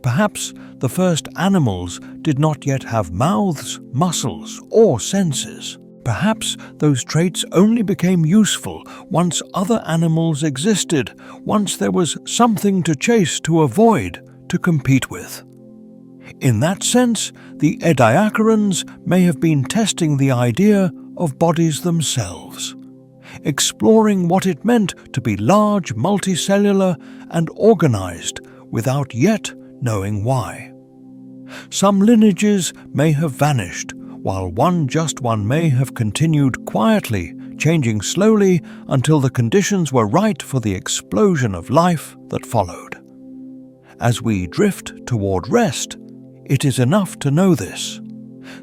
Perhaps the first animals did not yet have mouths, muscles, or senses. Perhaps those traits only became useful once other animals existed, once there was something to chase, to avoid, to compete with. In that sense, the Ediacarans may have been testing the idea of bodies themselves, exploring what it meant to be large, multicellular, and organized without yet knowing why. Some lineages may have vanished, while one may have continued quietly, changing slowly until the conditions were right for the explosion of life that followed. As we drift toward rest, it is enough to know this.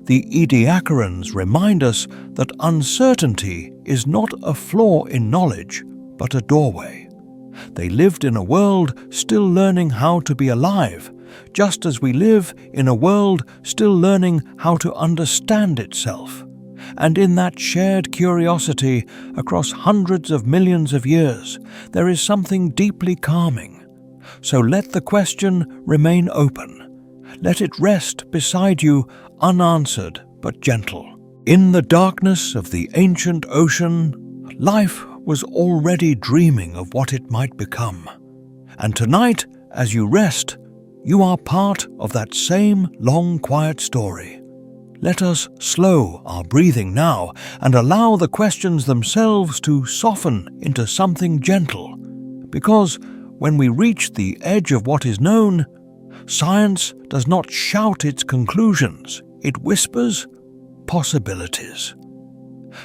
The Ediacarans remind us that uncertainty is not a flaw in knowledge, but a doorway. They lived in a world still learning how to be alive, just as we live in a world still learning how to understand itself. And in that shared curiosity across hundreds of millions of years, there is something deeply calming. So let the question remain open. Let it rest beside you, unanswered but gentle. In the darkness of the ancient ocean, life was already dreaming of what it might become. And tonight, as you rest, you are part of that same long, quiet story. Let us slow our breathing now and allow the questions themselves to soften into something gentle. Because when we reach the edge of what is known, science does not shout its conclusions, it whispers possibilities.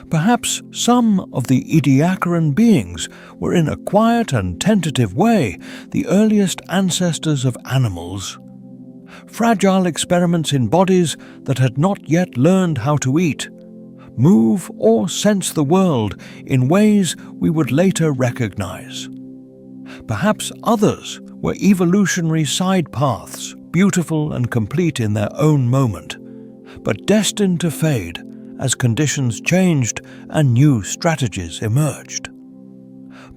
Perhaps some of the Ediacaran beings were in a quiet and tentative way the earliest ancestors of animals. Fragile experiments in bodies that had not yet learned how to eat, move or sense the world in ways we would later recognize. Perhaps others were evolutionary side paths, beautiful and complete in their own moment, but destined to fade as conditions changed and new strategies emerged.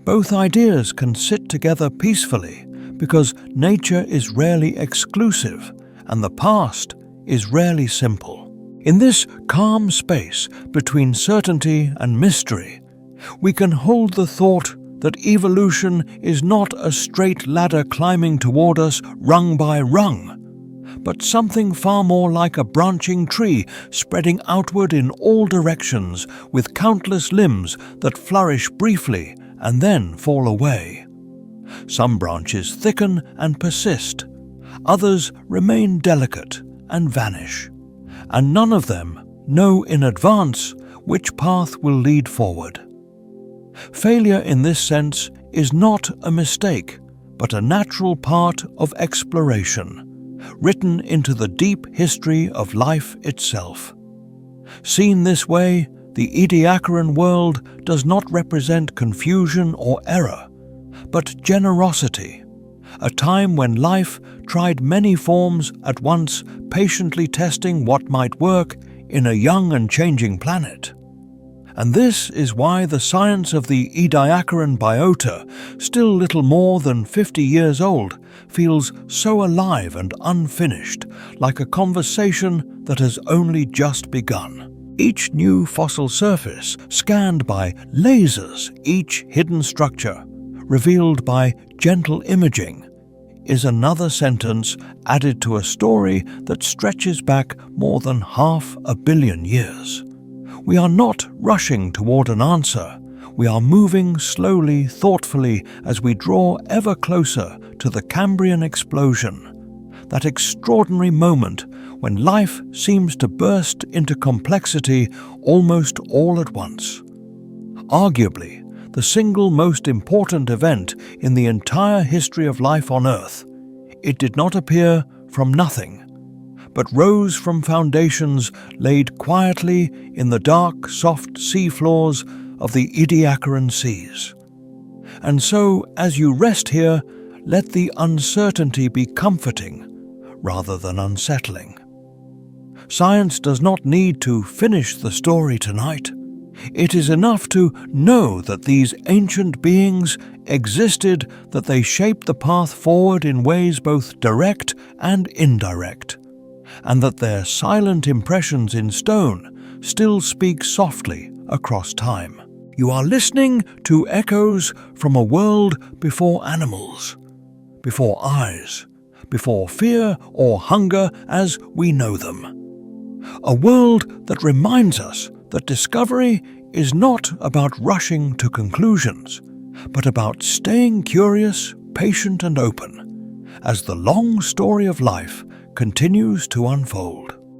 Both ideas can sit together peacefully because nature is rarely exclusive and the past is rarely simple. In this calm space between certainty and mystery, we can hold the thought that evolution is not a straight ladder climbing toward us rung by rung, but something far more like a branching tree spreading outward in all directions with countless limbs that flourish briefly and then fall away. Some branches thicken and persist, others remain delicate and vanish, and none of them know in advance which path will lead forward. Failure in this sense is not a mistake, but a natural part of exploration, written into the deep history of life itself. Seen this way, the Ediacaran world does not represent confusion or error, but generosity, a time when life tried many forms at once, patiently testing what might work in a young and changing planet. And this is why the science of the Ediacaran biota, still little more than 50 years old, feels so alive and unfinished, like a conversation that has only just begun. Each new fossil surface, scanned by lasers, each hidden structure, revealed by gentle imaging, is another sentence added to a story that stretches back more than 500 million years. We are not rushing toward an answer. We are moving slowly, thoughtfully, as we draw ever closer to the Cambrian explosion, that extraordinary moment when life seems to burst into complexity almost all at once. Arguably, the single most important event in the entire history of life on Earth, it did not appear from nothing, but rose from foundations laid quietly in the dark, soft sea floors of the Ediacaran seas. And so, as you rest here, let the uncertainty be comforting rather than unsettling. Science does not need to finish the story tonight. It is enough to know that these ancient beings existed, that they shaped the path forward in ways both direct and indirect, and that their silent impressions in stone still speak softly across time. You are listening to echoes from a world before animals, before eyes, before fear or hunger as we know them. A world that reminds us that discovery is not about rushing to conclusions, but about staying curious, patient and open, as the long story of life continues to unfold.